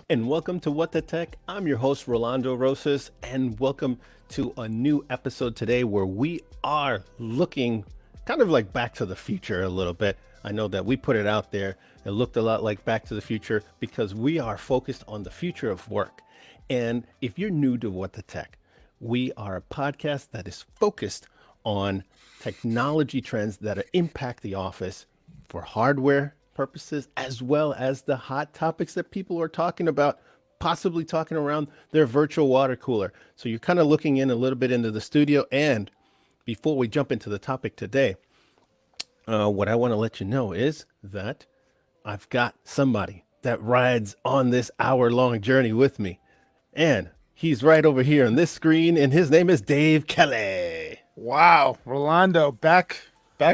And welcome to What the Tech. I'm your host, Rolando Rosas, and welcome to a new episode today where we are looking kind of like Back to the Future a little bit. I know that we put it out there. It looked a lot like Back to the Future because we are focused on the future of work. And if you're new to What the Tech, we are a podcast that is focused on technology trends that impact the office for hardware purposes, as well as the hot topics that people are talking about, possibly talking around their virtual water cooler. So you're kind of looking in a little bit into the studio. And before we jump into the topic today, what I want to let you know is that I've got somebody that rides on this hour-long journey with me. And he's right over here on this screen, and his name is Dave Kelly. Wow, Rolando, back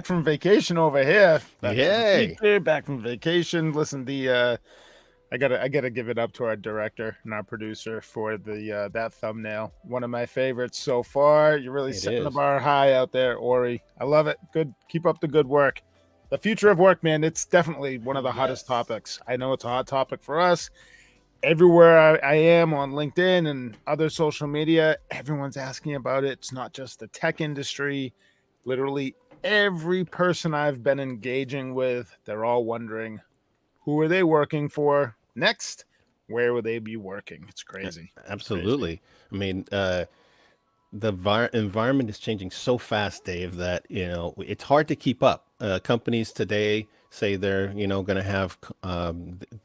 from vacation over here. Back from vacation. Listen, I gotta give it up to our director and our producer for the that thumbnail. One of my favorites so far. You're really setting the bar high out there, Ori. I love it. Good, keep up the good work. The future of work, man. It's definitely one of the hottest topics. I know it's a hot topic for us. Everywhere I am on LinkedIn and other social media, everyone's asking about it. It's not just the tech industry. Literally every person I've been engaging with, they're all wondering, who are they working for next? Where will they be working? It's crazy. Absolutely. It's crazy. I mean, the environment is changing so fast, Dave, that, it's hard to keep up. Companies today say they're, going to have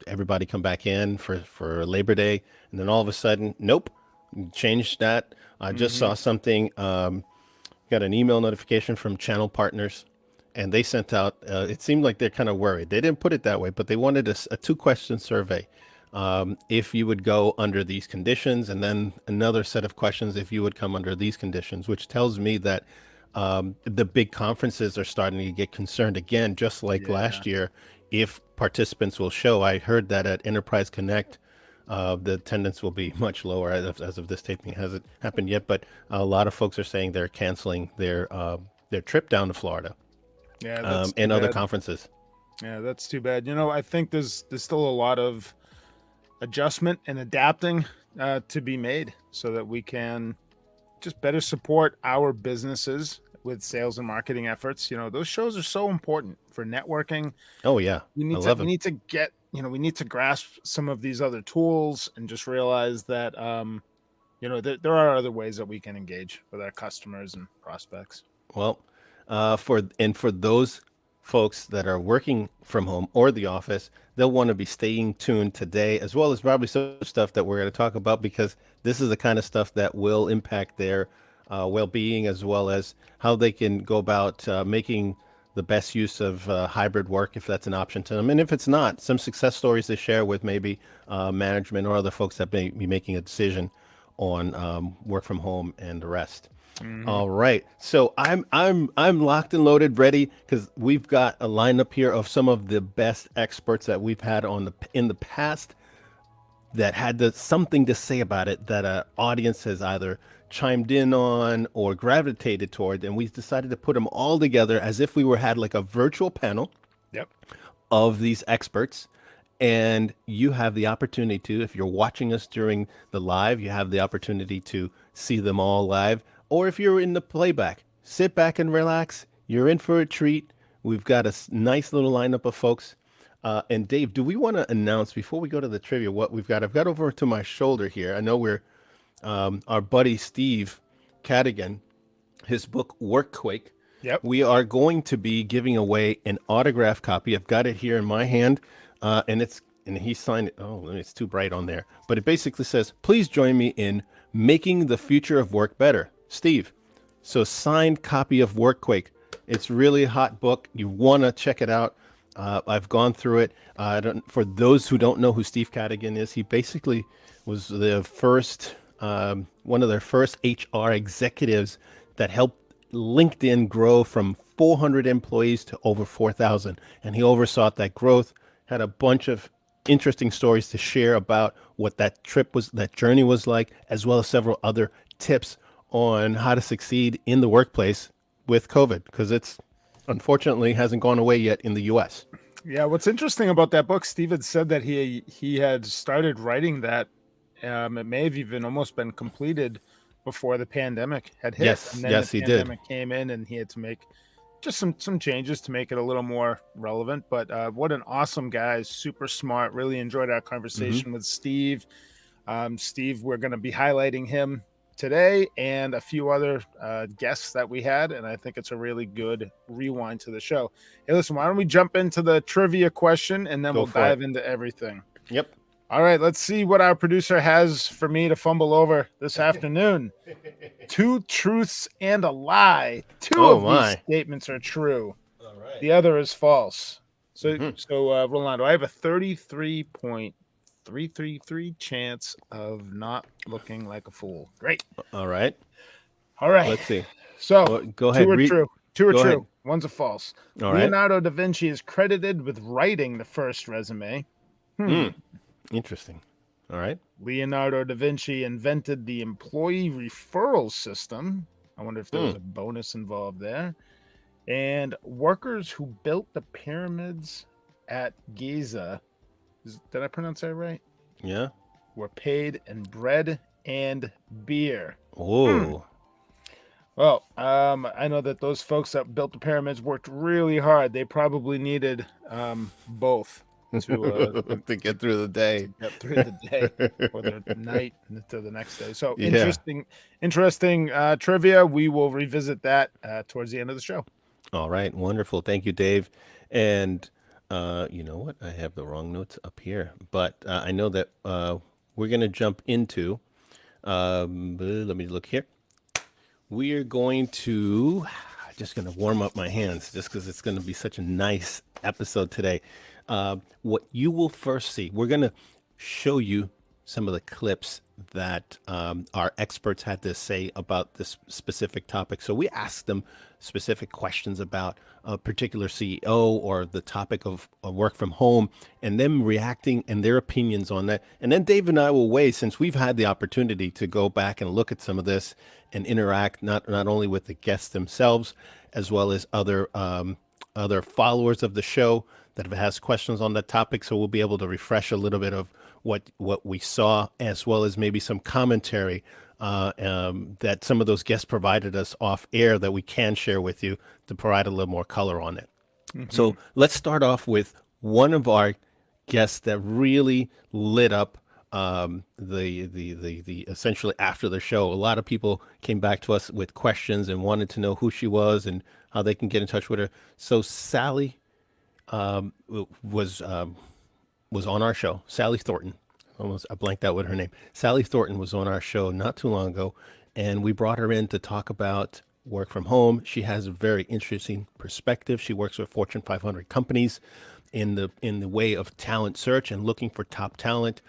everybody come back in for Labor Day. And then all of a sudden, nope, changed that. I just saw something, got an email notification from channel partners, and they sent out, it seemed like they're kind of worried. They didn't put it that way, but they wanted a 2-question survey. If you would go under these conditions, and then another set of questions if you would come under these conditions, which tells me that the big conferences are starting to get concerned again, just like last year, if participants will show. I heard that at Enterprise Connect, the attendance will be much lower as of this taping. It hasn't happened yet, but a lot of folks are saying they're canceling their trip down to Florida. And other conferences. Yeah, that's too bad. I think there's still a lot of adjustment and adapting to be made so that we can just better support our businesses with sales and marketing efforts. Those shows are so important for networking. Oh yeah. We need to get, we need to grasp some of these other tools and just realize that, there are other ways that we can engage with our customers and prospects. Well, for those folks that are working from home or the office, they'll want to be staying tuned today, as well as probably some stuff that we're going to talk about, because this is the kind of stuff that will impact their well-being, as well as how they can go about making the best use of hybrid work, if that's an option to them. And if it's not, some success stories to share with maybe management or other folks that may be making a decision on work from home and the rest. Mm-hmm. All right. So I'm locked and loaded, ready, because we've got a lineup here of some of the best experts that we've had in the past that had something to say about it that an audience has either chimed in on or gravitated toward, and we decided to put them all together as if we had like a virtual panel of these experts. And you have the opportunity to, if you're watching us during the live, you have the opportunity to see them all live. Or if you're in the playback, sit back and relax. You're in for a treat. We've got a nice little lineup of folks. And Dave, do we want to announce before we go to the trivia what we've got? I've got over to my shoulder here. I know we're our buddy Steve Cadigan, his book Workquake. Yep. We are going to be giving away an autographed copy. I've got it here in my hand, and he signed it. Oh, it's too bright on there. But it basically says, "Please join me in making the future of work better." Steve, so signed copy of Workquake. It's really a hot book. You want to check it out. I've gone through it. For those who don't know who Steve Cadigan is, he basically was the first, one of their first HR executives that helped LinkedIn grow from 400 employees to over 4,000. And he oversaw that growth, had a bunch of interesting stories to share about what that journey was like, as well as several other tips on how to succeed in the workplace with COVID, because it's unfortunately hasn't gone away yet in the US. Yeah, what's interesting about that book, Steve had said that he had started writing that. It may have even almost been completed before the pandemic had hit. Yes, And then yes, the he did. pandemic came in and he had to make just some changes to make it a little more relevant. But what an awesome guy, super smart. Really enjoyed our conversation with Steve. Steve, we're going to be highlighting him today and a few other guests that we had, and I think it's a really good rewind to the show. Hey, listen, why don't we jump into the trivia question and then we'll dive into everything. Yep. All right, let's see what our producer has for me to fumble over this afternoon. 2 truths and a lie. Two of these statements are true. All right. The other is false. So Rolando, I have a 33.333 chance of not looking like a fool. Great. All right. Let's see. So go ahead. 2 are true. 2 are true. Ahead. One's a false. All Leonardo da Vinci is credited with writing the first resume. Interesting. All right. Leonardo da Vinci invented the employee referral system. I wonder if there was a bonus involved there. And workers who built the pyramids at Giza, did I pronounce that right? Yeah. Were paid in bread and beer. Oh. Well, I know that those folks that built the pyramids worked really hard. They probably needed both to get through the day. Or the night into the next day. So interesting trivia. We will revisit that towards the end of the show. All right. Wonderful. Thank you, Dave. And you know what? I have the wrong notes up here, but I know that we're going to jump into, let me look here. We are going to, just going to warm up my hands just because it's going to be such a nice episode today. What you will first see, we're going to show you some of the clips that our experts had to say about this specific topic. So we asked them specific questions about a particular CEO or the topic of work from home, and them reacting and their opinions on that. And then Dave and I will weigh, since we've had the opportunity to go back and look at some of this and interact not only with the guests themselves, as well as other followers of the show that have asked questions on that topic. So we'll be able to refresh a little bit of what we saw, as well as maybe some commentary that some of those guests provided us off air that we can share with you to provide a little more color on it. So let's start off with one of our guests that really lit up the essentially after the show. A lot of people came back to us with questions and wanted to know who she was and how they can get in touch with her. So Sally was on our show. Sally Thornton. I blanked out with her name. Sally Thornton was on our show not too long ago, and we brought her in to talk about work from home. She has a very interesting perspective. She works with Fortune 500 companies in the way of talent search and looking for top talent,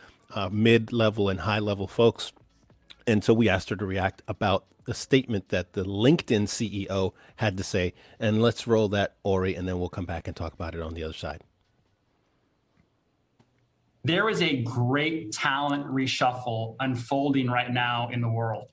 mid-level and high-level folks. And so we asked her to react about the statement that the LinkedIn CEO had to say. And let's roll that, Ori, and then we'll come back and talk about it on the other side. There is a great talent reshuffle unfolding right now in the world.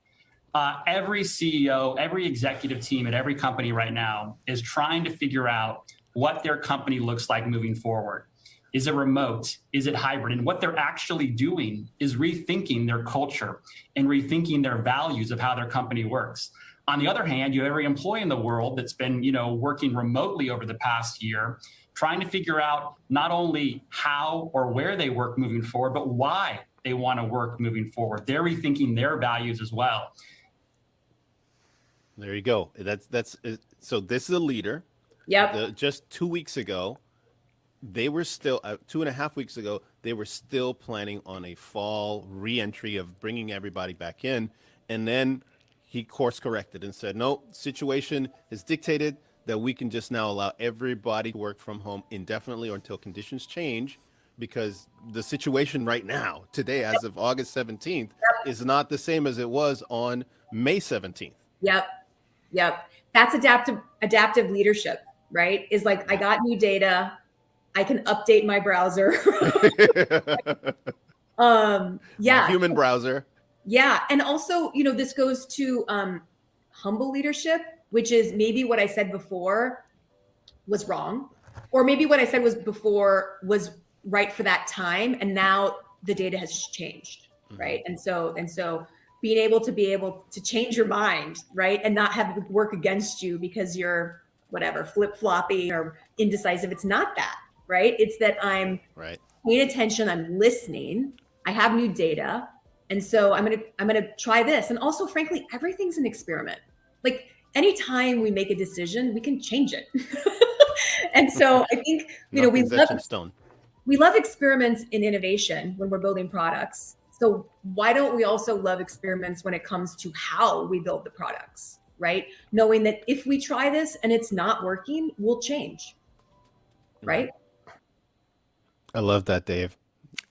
Every CEO, every executive team at every company right now is trying to figure out what their company looks like moving forward. Is it remote? Is it hybrid? And what they're actually doing is rethinking their culture and rethinking their values of how their company works. On the other hand, you have every employee in the world that's been, working remotely over the past year, trying to figure out not only how or where they work moving forward, but why they want to work moving forward. They're rethinking their values as well. There you go. So this is a leader. Yep. Just 2 weeks ago, they were still 2.5 weeks ago, they were still planning on a fall re-entry of bringing everybody back in. And then he course corrected and said, no, situation is dictated that we can just now allow everybody to work from home indefinitely or until conditions change, because the situation right now, today, as of August 17th, is not the same as it was on May 17th. Yep. That's adaptive leadership, right? Is like, I got new data. I can update my browser. My human browser. Yeah. And also, this goes to humble leadership, which is maybe what I said before was wrong. or maybe what I said was before was right for that time, and now the data has changed, right? And so being able to change your mind, right, and not have it work against you because you're whatever flip-flopping or indecisive. It's not that, right? It's that I'm paying attention, I'm listening, I have new data, and so I'm gonna try this. And also, frankly, everything's an experiment. Like anytime we make a decision, we can change it. And so I think we love experiments in innovation when we're building products. So why don't we also love experiments when it comes to how we build the products, right? Knowing that if we try this and it's not working, we'll change, right? I love that, Dave.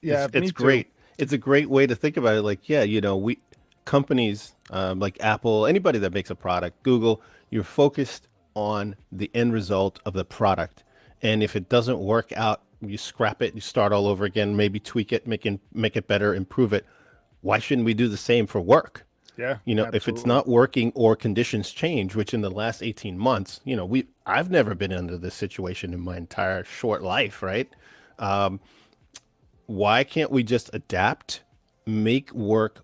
Yeah, it's great. It's a great way to think about it. Like, yeah, we companies like Apple, anybody that makes a product, Google, you're focused on the end result of the product. And if it doesn't work out, you scrap it, you start all over again, maybe tweak it, make it better, improve it. Why shouldn't we do the same for work? Yeah. Absolutely. If it's not working or conditions change, which in the last 18 months, I've never been under this situation in my entire short life, right? Why can't we just adapt, make work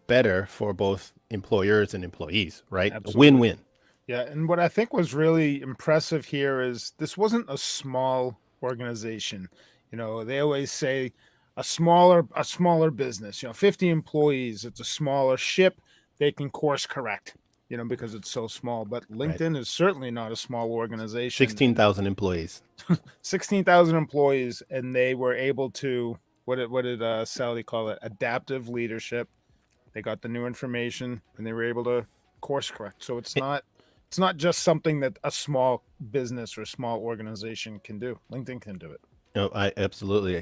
better for both employers and employees, right? Absolutely. Win-win. Yeah, and what I think was really impressive here is this wasn't a small organization. They always say a smaller business, 50 employees, it's a smaller ship, they can course correct, because it's so small. But LinkedIn is certainly not a small organization. 16,000 employees. 16,000 employees, and they were able to, what did Sally call it? Adaptive leadership. They got the new information and they were able to course correct. So it's not just something that a small business or a small organization can do. LinkedIn can do it. No, I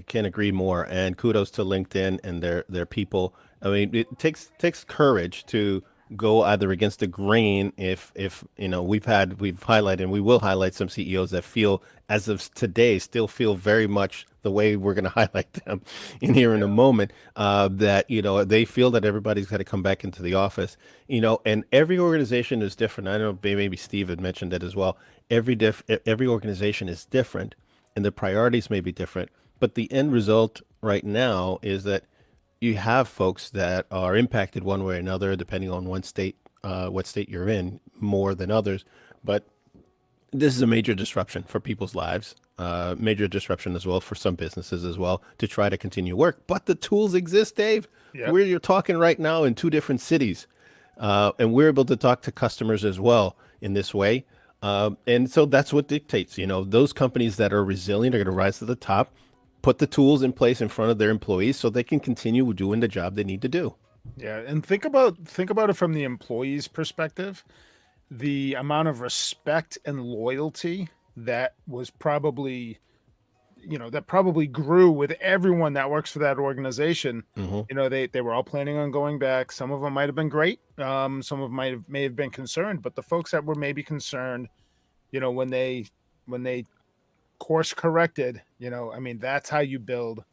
can't agree more. And kudos to LinkedIn and their people. I mean, it takes courage to go either against the grain. If we've highlighted and we will highlight some CEOs that feel as of today still feel very much the way we're going to highlight them in here in a moment, that they feel that everybody's got to come back into the office, and every organization is different. I know maybe Steve had mentioned that as well. Every organization is different and the priorities may be different, but the end result right now is that you have folks that are impacted one way or another, depending on what state you're in, more than others. But this is a major disruption for people's lives, major disruption as well for some businesses as well to try to continue work. But the tools exist, Dave. Yep. You're talking right now in 2 different cities, and we're able to talk to customers as well in this way. And so that's what dictates, those companies that are resilient are going to rise to the top, put the tools in place in front of their employees so they can continue doing the job they need to do. Yeah. And think about it from the employee's perspective, the amount of respect and loyalty that was probably, that probably grew with everyone that works for that organization. Mm-hmm. They were all planning on going back. Some of them might've been great. Some of them may have been concerned, but the folks that were maybe concerned, when they course corrected, that's how you build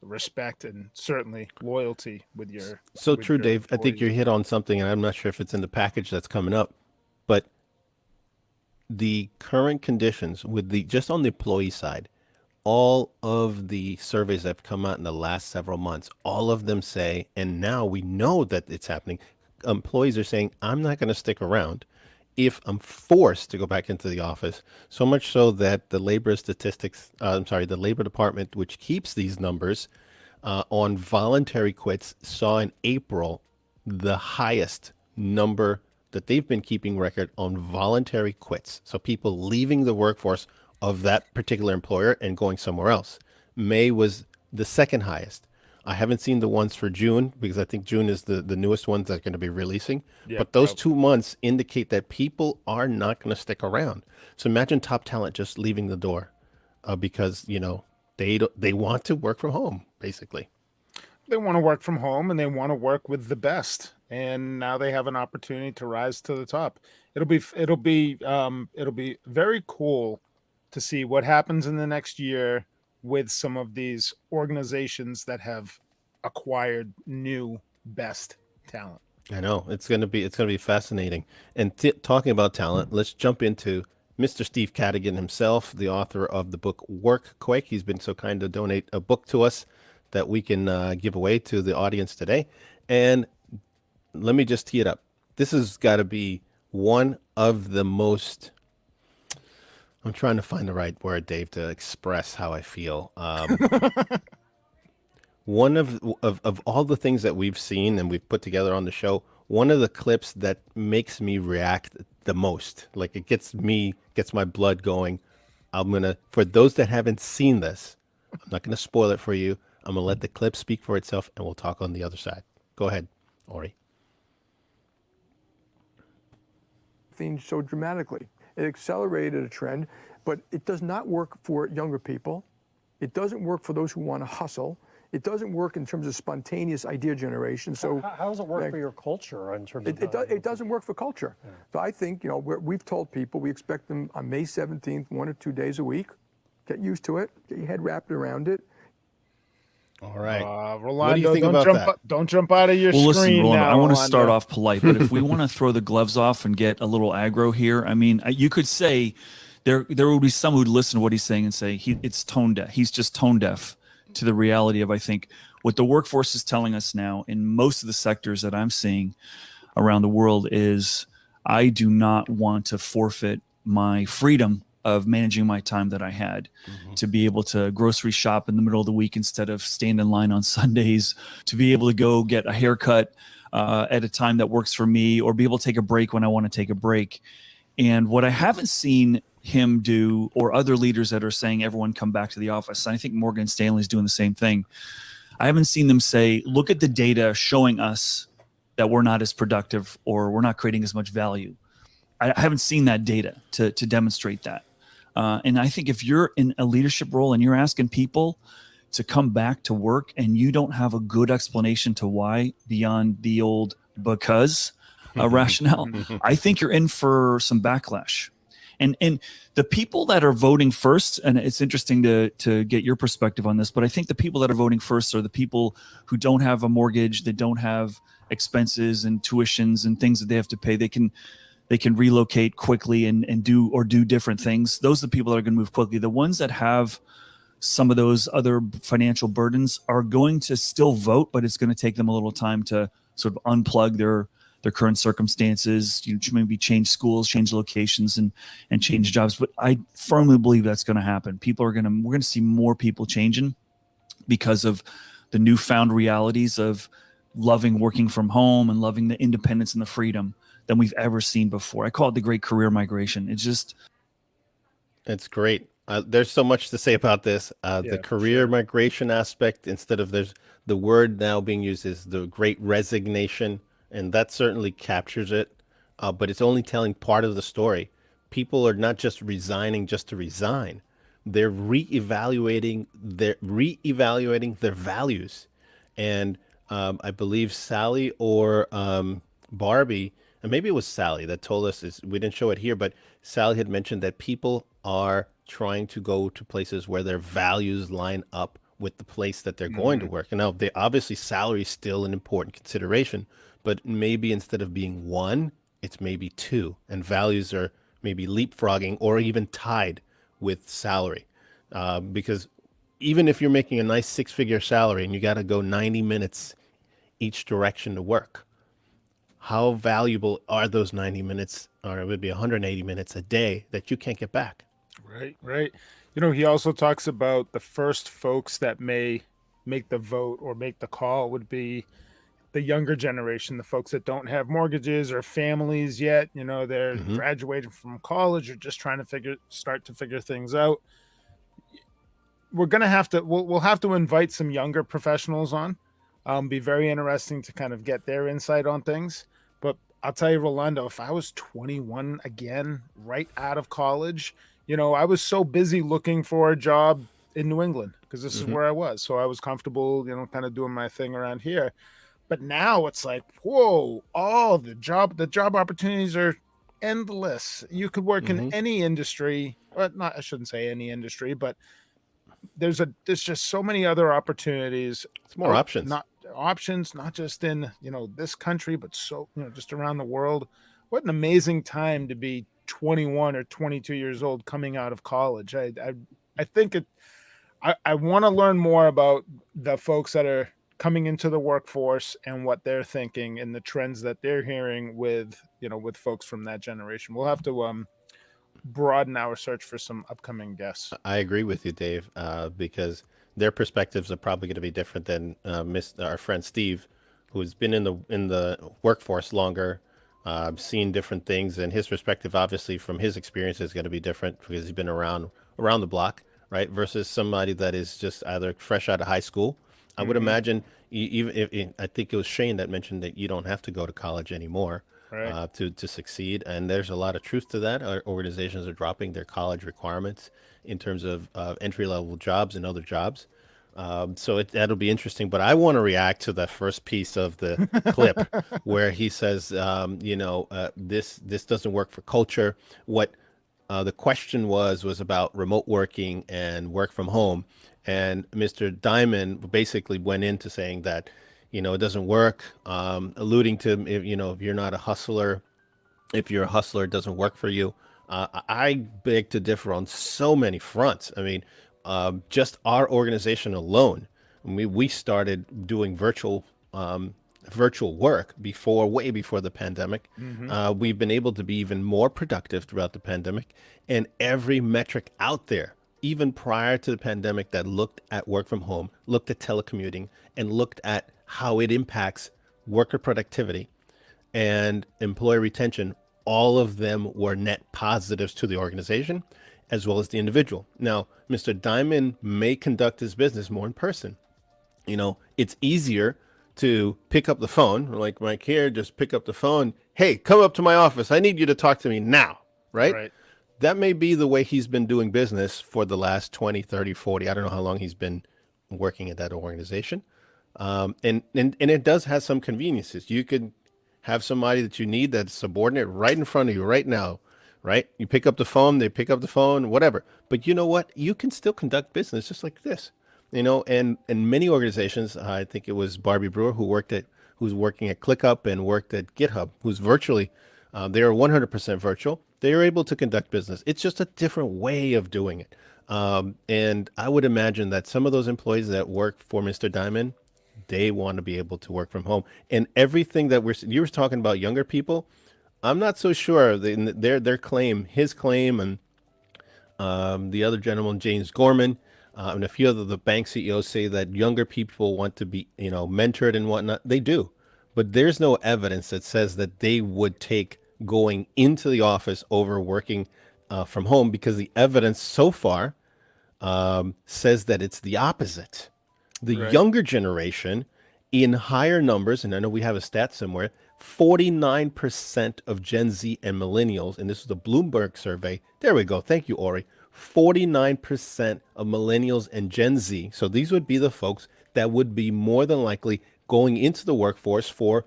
respect and certainly loyalty with your. So true, Dave. Employees. I think you hit on something, and I'm not sure if it's in the package that's coming up, but the current conditions just on the employee side, all of the surveys that have come out in the last several months, all of them say, and now we know that it's happening, employees are saying, I'm not going to stick around if I'm forced to go back into the office. So much so that the labor department, which keeps these numbers on voluntary quits, saw in April the highest number that they've been keeping record on voluntary quits. So people leaving the workforce of that particular employer and going somewhere else. May was the second highest. I haven't seen the ones for June because I think June is the newest ones that are going to be releasing. Yep. But those 2 months indicate that people are not going to stick around. So imagine top talent just leaving the door because, they want to work from home, basically. They want to work from home and they want to work with the best. And now they have an opportunity to rise to the top. It'll be very cool to see what happens in the next year with some of these organizations that have acquired new best talent. I know it's going to be fascinating. And talking about talent, let's jump into Mr. Steve Cadigan himself, the author of the book Work Quick. He's been so kind to donate a book to us that we can give away to the audience today. And let me just tee it up. This has got to be one of the most, I'm trying to find the right word, Dave, to express how I feel. One of all the things that we've seen and we've put together on the show, one of the clips that makes me react the most, like it gets my blood going. For those that haven't seen this, I'm not gonna spoil it for you. I'm gonna let the clip speak for itself, and we'll talk on the other side. Go ahead, Ori. Things so dramatically. It accelerated a trend, but it does not work for younger people. It doesn't work for those who want to hustle. It doesn't work in terms of spontaneous idea generation. So how does it work for your culture in terms of it doesn't work for culture. Yeah. So I think, we've told people we expect them on May 17th, 1 or 2 days a week. Get used to it. Get your head wrapped around it. All right. Rolando, what do you think about that? Don't jump out of your screen. Listen, Rolando, now, I want to Rolando. start off polite, but if we want to throw the gloves off and get a little aggro here, I mean, you could say there would be some who'd listen to what he's saying and say it's tone deaf. He's just tone deaf to the reality of, I think, what the workforce is telling us now in most of the sectors that I'm seeing around the world is I do not want to forfeit my freedom of managing my time that I had to be able to grocery shop in the middle of the week instead of stand in line on Sundays, to be able to go get a haircut at a time that works for me, or be able to take a break when I want to take a break. And what I haven't seen him do, or other leaders that are saying everyone come back to the office, and I think Morgan Stanley is doing the same thing. I haven't seen them say, look at the data showing us that we're not as productive or we're not creating as much value. I haven't seen that data to demonstrate that. And I think if you're in a leadership role and you're asking people to come back to work and you don't have a good explanation to why beyond the old because rationale, I think you're in for some backlash. And the people that are voting first, and it's interesting to get your perspective on this, but I think the people that are voting first are the people who don't have a mortgage, that don't have expenses and tuitions and things that they have to pay. They can relocate quickly and do different things. Those are the people that are going to move quickly. The ones that have some of those other financial burdens are going to still vote, but it's going to take them a little time to sort of unplug their current circumstances, maybe change schools, change locations, and change jobs. But I firmly believe that's going to happen. We're going to see more people changing because of the newfound realities of loving working from home and loving the independence and the freedom than we've ever seen before. I call it the great career migration. It's great. There's so much to say about this. The career migration aspect, instead of the word now being used is the great resignation, and that certainly captures it. But it's only telling part of the story. People are not just resigning just to resign. They're reevaluating their values. And I believe Sally or Barbie, and maybe it was Sally that told us, we didn't show it here, but Sally had mentioned that people are trying to go to places where their values line up with the place that they're going to work. And now obviously salary is still an important consideration, but maybe instead of being one, it's maybe two, and values are maybe leapfrogging or even tied with salary. Because even if you're making a nice 6-figure salary and you got to go 90 minutes each direction to work, how valuable are those 90 minutes, or it would be 180 minutes a day that you can't get back? Right. He also talks about the first folks that may make the vote or make the call would be the younger generation, the folks that don't have mortgages or families yet. They're graduating from college or just trying to start to figure things out. We're going to have to, we'll have to invite some younger professionals on. Be very interesting to kind of get their insight on things. But I'll tell you, Rolando, if I was 21 again, right out of college, I was so busy looking for a job in New England because this is where I was. So I was comfortable, kind of doing my thing around here. But now it's like, whoa, the job opportunities are endless. You could work in any industry. Well, I shouldn't say any industry, but there's just so many other opportunities. It's more options. Not just in, this country, but just around the world. What an amazing time to be 21 or 22 years old coming out of college. I think I want to learn more about the folks that are coming into the workforce and what they're thinking and the trends that they're hearing with folks from that generation. We'll have to broaden our search for some upcoming guests. I agree with you, Dave, because their perspectives are probably going to be different than our friend Steve, who's been in the workforce longer, seen different things, and his perspective, obviously, from his experience, is going to be different because he's been around the block, right? Versus somebody that is just either fresh out of high school. I would imagine, even if I think it was Shane that mentioned that you don't have to go to college anymore. Right. To succeed, and there's a lot of truth to that. Our organizations are dropping their college requirements in terms of entry-level jobs and other jobs. So that'll be interesting. But I want to react to the first piece of the clip where he says, this doesn't work for culture. What the question was about remote working and work from home. And Mr. Diamond basically went into saying that, it doesn't work, alluding to, if you're not a hustler, if you're a hustler, it doesn't work for you. I beg to differ on so many fronts. I mean, just our organization alone, we started doing virtual work way before the pandemic. We've been able to be even more productive throughout the pandemic, and every metric out there, even prior to the pandemic, that looked at work from home, looked at telecommuting, and looked at how it impacts worker productivity and employee retention, all of them were net positives to the organization as well as the individual. Now, Mr. Diamond may conduct his business more in person. It's easier to pick up the phone, like Mike here, just pick up the phone. Hey, come up to my office. I need you to talk to me now, right? That may be the way he's been doing business for the last 20, 30, 40. I don't know how long he's been working at that organization. And it does have some conveniences. You could have somebody that you need that's subordinate right in front of you right now, right? You pick up the phone, they pick up the phone, whatever. But you know what? You can still conduct business just like this, and many organizations, I think it was Barbie Brewer who's working at ClickUp and worked at GitHub, who's virtually, they are 100% virtual. They are able to conduct business. It's just a different way of doing it. And I would imagine that some of those employees that work for Mr. Diamond, they want to be able to work from home. And everything that you were talking about younger people, I'm not so sure. Their claim, his claim, and the other gentleman, James Gorman, and a few of the bank CEOs say that younger people want to be, mentored and whatnot. They do, but there's no evidence that says that they would take going into the office over working from home, because the evidence so far says that it's the opposite. The younger generation, in higher numbers, and I know we have a stat somewhere, 49% of Gen Z and millennials, and this is the Bloomberg survey. There we go. Thank you, Ori. 49% of millennials and Gen Z. So these would be the folks that would be more than likely going into the workforce for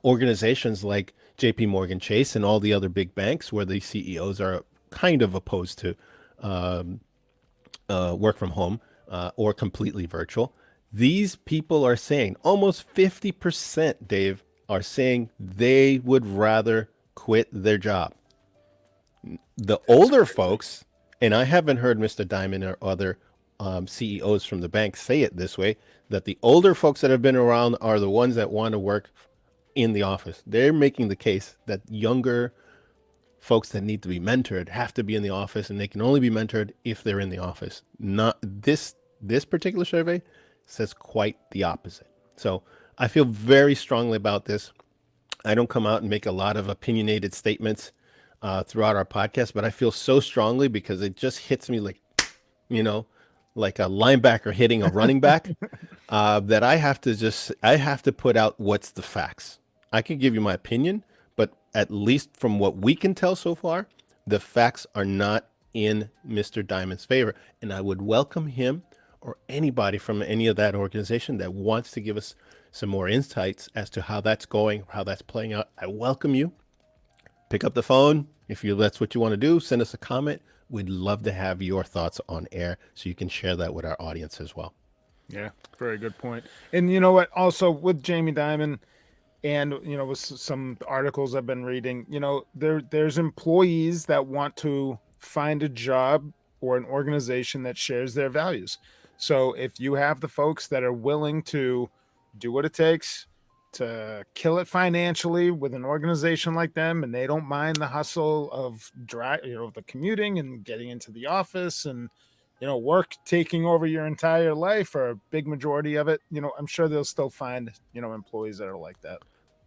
organizations like JP Morgan Chase and all the other big banks, where the CEOs are kind of opposed to work from home or completely virtual. These people are saying, almost 50%, Dave, are saying they would rather quit their job. The older folks, and I haven't heard Mr. Diamond or other CEOs from the bank say it this way, that the older folks that have been around are the ones that want to work in the office. They're making the case that younger folks that need to be mentored have to be in the office, and they can only be mentored if they're in the office. Not this particular survey says quite the opposite. So I feel very strongly about this. I don't come out and make a lot of opinionated statements throughout our podcast, but I feel so strongly because it just hits me like, like a linebacker hitting a running back, that I have to put out what's the facts. I can give you my opinion, but at least from what we can tell so far, the facts are not in Mr. Diamond's favor. And I would welcome him or anybody from any of that organization that wants to give us some more insights as to how that's going, how that's playing out. I welcome you. Pick up the phone. If that's what you want to do, send us a comment. We'd love to have your thoughts on air so you can share that with our audience as well. Yeah, very good point. And you know what? Also with Jamie Dimon, And with some articles I've been reading, there's employees that want to find a job or an organization that shares their values. So if you have the folks that are willing to do what it takes to kill it financially with an organization like them, and they don't mind the hustle of the commuting and getting into the office and work taking over your entire life, or a big majority of it, I'm sure they'll still find employees that are like that.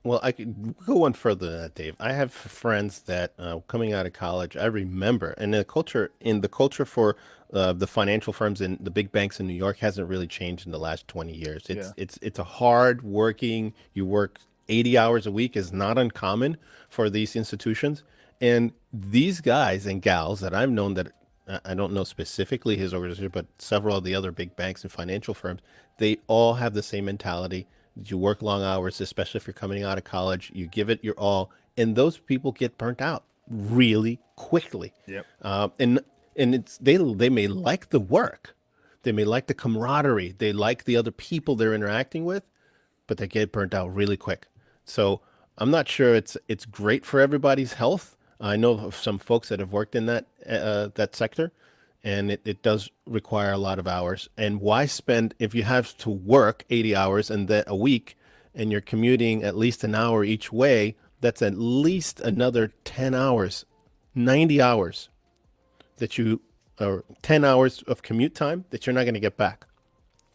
Well, I could go one further than that, Dave. I have friends that coming out of college, I remember, and the culture for the financial firms and the big banks in New York hasn't really changed in the last 20 years. It's a hard working. You work 80 hours a week is not uncommon for these institutions, and these guys and gals that I've known that I don't know specifically his organization, but several of the other big banks and financial firms, they all have the same mentality. You work long hours, especially if you're coming out of college. You give it your all, and those people get burnt out really quickly. Yep. And they may like the work, they may like the camaraderie, they like the other people they're interacting with, but they get burnt out really quick. So I'm not sure it's great for everybody's health. I know of some folks that have worked in that sector, and it does require a lot of hours. And why spend, if you have to work 80 hours and then a week, and you're commuting at least an hour each way, that's at least another 10 hours, 90 hours or 10 hours of commute time that you're not going to get back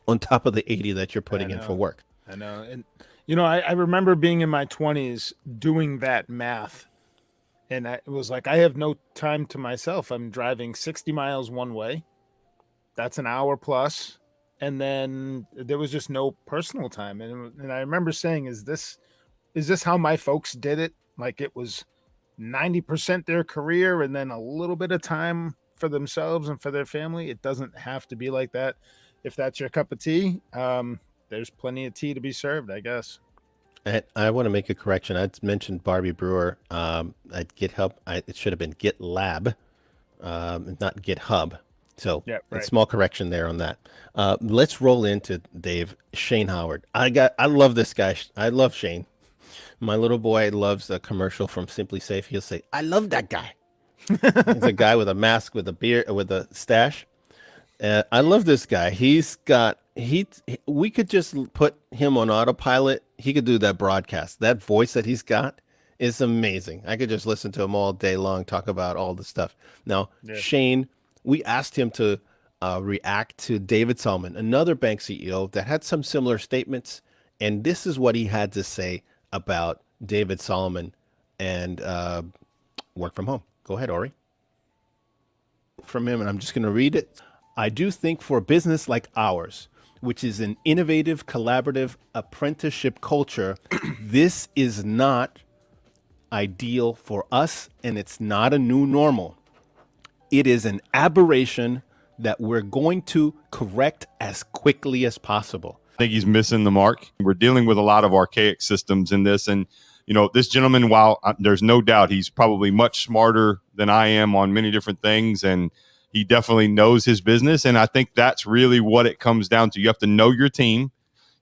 on top of the 80 that you're putting in for work. I know. And, I remember being in my 20s doing that math. And it was like, I have no time to myself. I'm driving 60 miles one way. That's an hour plus. And then there was just no personal time. And I remember saying, is this how my folks did it? Like, it was 90% their career and then a little bit of time for themselves and for their family. It doesn't have to be like that. If that's your cup of tea, there's plenty of tea to be served, I guess. I want to make a correction. I mentioned Barbie Brewer at GitHub. It should have been GitLab, not GitHub. So yeah, right. A small correction there on that. Let's roll into Dave. Shane Howard. I love this guy. I love Shane. My little boy loves a commercial from Simply Safe. He'll say, "I love that guy." He's a guy with a mask, with a beard, with a stash. I love this guy. We could just put him on autopilot. He could do that broadcast. That voice that he's got is amazing. I could just listen to him all day long, talk about all the stuff. Now, yeah. Shane, we asked him to react to David Solomon, another bank CEO that had some similar statements. And this is what he had to say about David Solomon and work from home. Go ahead, Ori. From him, and I'm just going to read it. I do think for a business like ours, which is an innovative, collaborative apprenticeship culture, this is not ideal for us, and it's not a new normal. It is an aberration that we're going to correct as quickly as possible. I think he's missing the mark. We're dealing with a lot of archaic systems in this, and this gentleman, while there's no doubt he's probably much smarter than I am on many different things, and he definitely knows his business. And I think that's really what it comes down to. You have to know your team.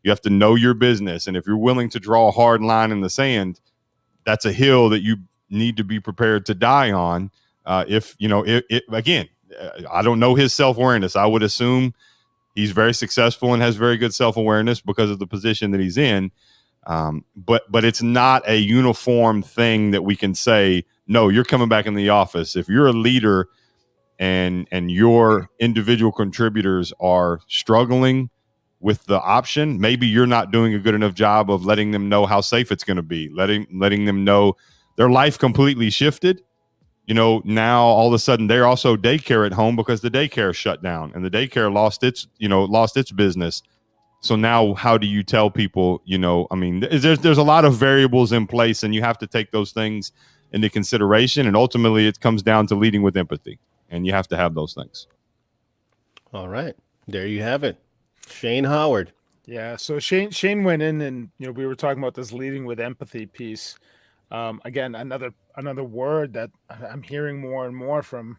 You have to know your business. And if you're willing to draw a hard line in the sand, that's a hill that you need to be prepared to die on. Again, I don't know his self-awareness. I would assume he's very successful and has very good self-awareness because of the position that he's in. But it's not a uniform thing that we can say, no, you're coming back in the office. If you're a leader and your individual contributors are struggling with the option, maybe you're not doing a good enough job of letting them know how safe it's going to be, letting them know their life completely shifted. Now all of a sudden they're also daycare at home because the daycare shut down and the daycare lost its business. So now how do you tell people, there's a lot of variables in place, and you have to take those things into consideration. And ultimately it comes down to leading with empathy, and you have to have those things. All right. There you have it. Shane Howard. Yeah. So Shane went in and, we were talking about this leading with empathy piece. Again, another word that I'm hearing more and more from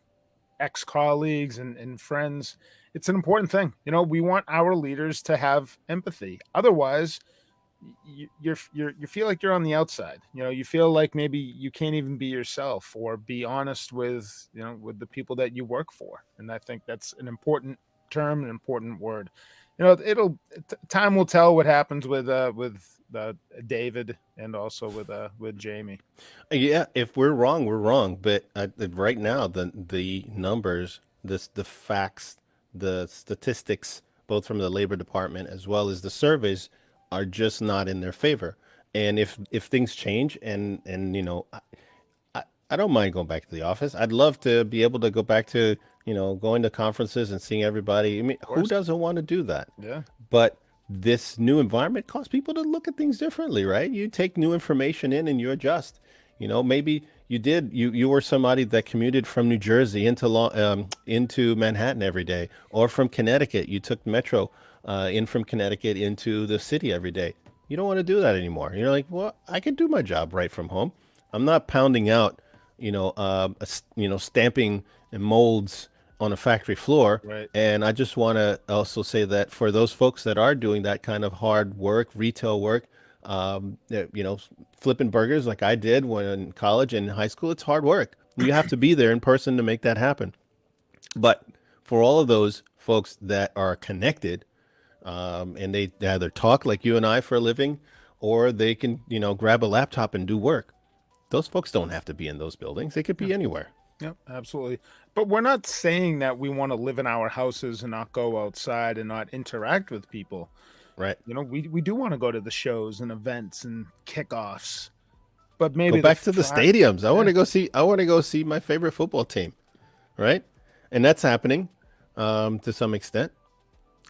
ex-colleagues and friends. It's an important thing. We want our leaders to have empathy. Otherwise, you feel like you're on the outside. You feel like maybe you can't even be yourself or be honest with with the people that you work for. And I think that's an important term, an important word. Time will tell what happens with David and also with Jamie. Yeah, if we're wrong, we're wrong. But right now, the numbers, the facts, the statistics, both from the Labor Department as well as the surveys, are just not in their favor. And if things change, and I don't mind going back to the office. I'd love to be able to go back to going to conferences and seeing everybody. I mean, who doesn't want to do that? Yeah. But this new environment causes people to look at things differently, right? You take new information in and you adjust. Maybe you were somebody that commuted from New Jersey into Manhattan every day, or from Connecticut. You took Metro in from Connecticut into the city every day. You don't want to do that anymore. You're like, well, I can do my job right from home. I'm not pounding out, stamping and molds on a factory floor. Right. And I just want to also say that for those folks that are doing that kind of hard work, retail work, flipping burgers like I did when in college and in high school, it's hard work. You have to be there in person to make that happen. But for all of those folks that are connected, and they either talk like you and I for a living, or they can, grab a laptop and do work. Those folks don't have to be in those buildings. They could be anywhere. Yep, absolutely. But we're not saying that we want to live in our houses and not go outside and not interact with people. Right. We do want to go to the shows and events and kickoffs. But maybe go back to the stadiums. I want to go see my favorite football team. Right? And that's happening to some extent.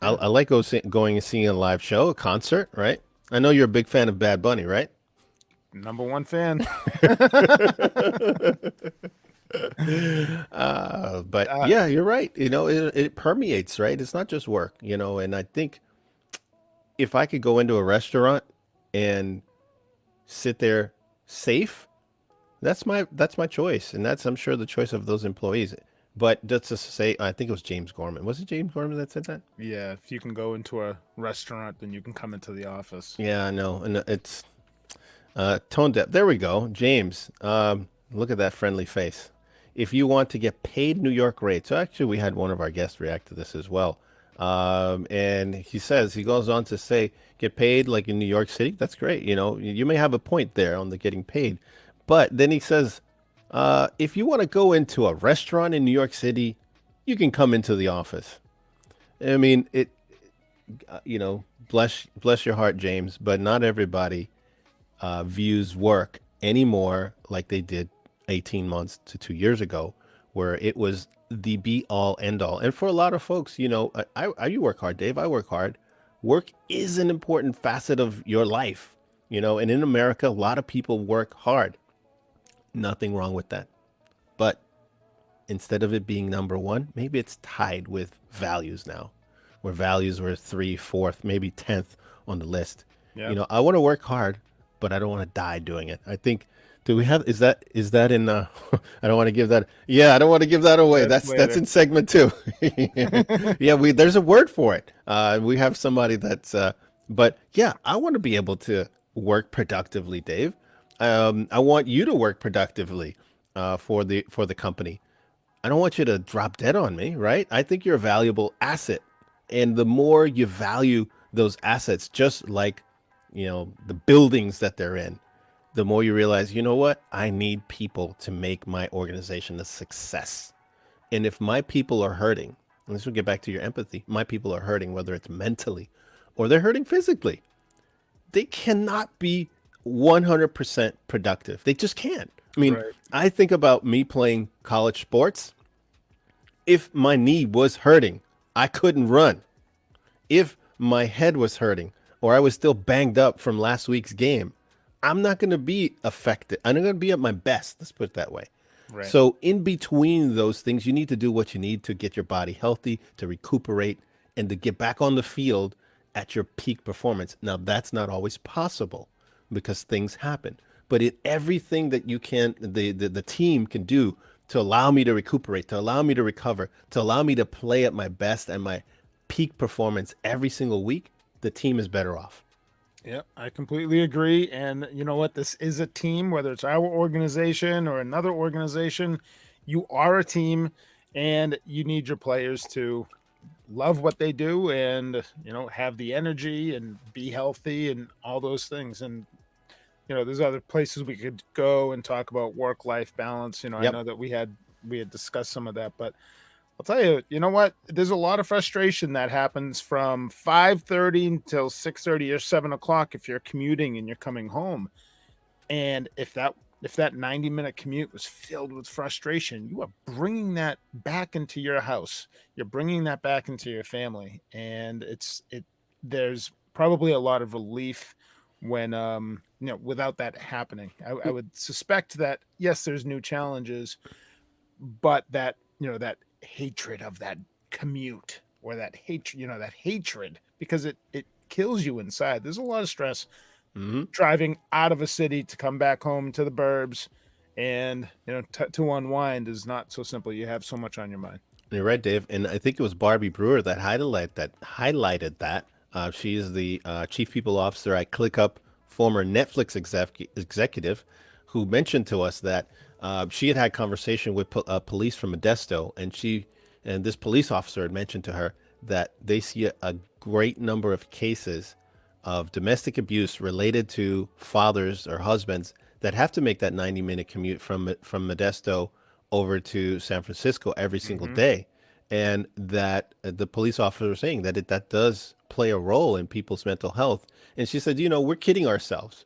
I like going and seeing a live show, a concert, right? I know you're a big fan of Bad Bunny, right? Number one fan. But yeah, you're right. It permeates, right? It's not just work, and I think if I could go into a restaurant and sit there safe, that's my choice. And that's, I'm sure, the choice of those employees. But just to say, I think it was James Gorman. Was it James Gorman that said that? Yeah. If you can go into a restaurant, then you can come into the office. Yeah, I know. And it's tone deaf. There we go. James, look at that friendly face. If you want to get paid New York rates, so actually we had one of our guests react to this as well. And he goes on to say, get paid like in New York City. That's great. You may have a point there on the getting paid. But then he says, if you want to go into a restaurant in New York City, you can come into the office. I mean, bless your heart, James, but not everybody views work anymore like they did 18 months to 2 years ago, where it was the be all end all. And for a lot of folks, you work hard, Dave. I work hard. Work is an important facet of your life, and in America, a lot of people work hard. Nothing wrong with that. But instead of it being number one, maybe it's tied with values now, where values were 3, 4th, maybe 10th on the list. Yeah. I want to work hard, but I don't want to die doing it. I think, is that in, I don't want to give that. Yeah, I don't want to give that away. That's in segment 2. Yeah, there's a word for it. We have somebody that's, but yeah, I want to be able to work productively, Dave. I want you to work productively for the company. I don't want you to drop dead on me, right? I think you're a valuable asset. And the more you value those assets, just like, the buildings that they're in, the more you realize, you know what? I need people to make my organization a success. And if my people are hurting, and this will get back to your empathy, my people are hurting, whether it's mentally or they're hurting physically, they cannot be 100% productive. They just can't. I mean, right. I think about me playing college sports. If my knee was hurting, I couldn't run. If my head was hurting or I was still banged up from last week's game, I'm not going to be effective. I'm not going to be at my best. Let's put it that way. Right. So in between those things, you need to do what you need to get your body healthy, to recuperate, and to get back on the field at your peak performance. Now, that's not always possible, because things happen. But in everything that you can, the team can do to allow me to recuperate, to allow me to recover, to allow me to play at my best and my peak performance every single week, the team is better off. Yep, I completely agree. And you know what? This is a team, whether it's our organization or another organization. You are a team, and you need your players to love what they do and, have the energy and be healthy and all those things. And, there's other places we could go and talk about work-life balance. I Yep. know that we had discussed some of that, but I'll tell you, you know what? There's a lot of frustration that happens from 5:30 until 6:30 or 7 o'clock if you're commuting and you're coming home. And if that 90-minute commute was filled with frustration, you are bringing that back into your house. You're bringing that back into your family, and there's probably a lot of relief when without that happening. I would suspect that yes, there's new challenges, but that hatred of that commute or that hatred because it kills you inside. There's a lot of stress driving out of a city to come back home to the burbs, and to unwind is not so simple. You have so much on your mind. You're right, Dave. And I think it was Barbie Brewer that highlighted that. She is the chief people officer at ClickUp, former Netflix executive, who mentioned to us that she had conversation with police from Modesto, and this police officer had mentioned to her that they see a great number of cases of domestic abuse related to fathers or husbands that have to make that 90-minute commute from Modesto over to San Francisco every single day. And that the police officer was saying that that does play a role in people's mental health. And she said, we're kidding ourselves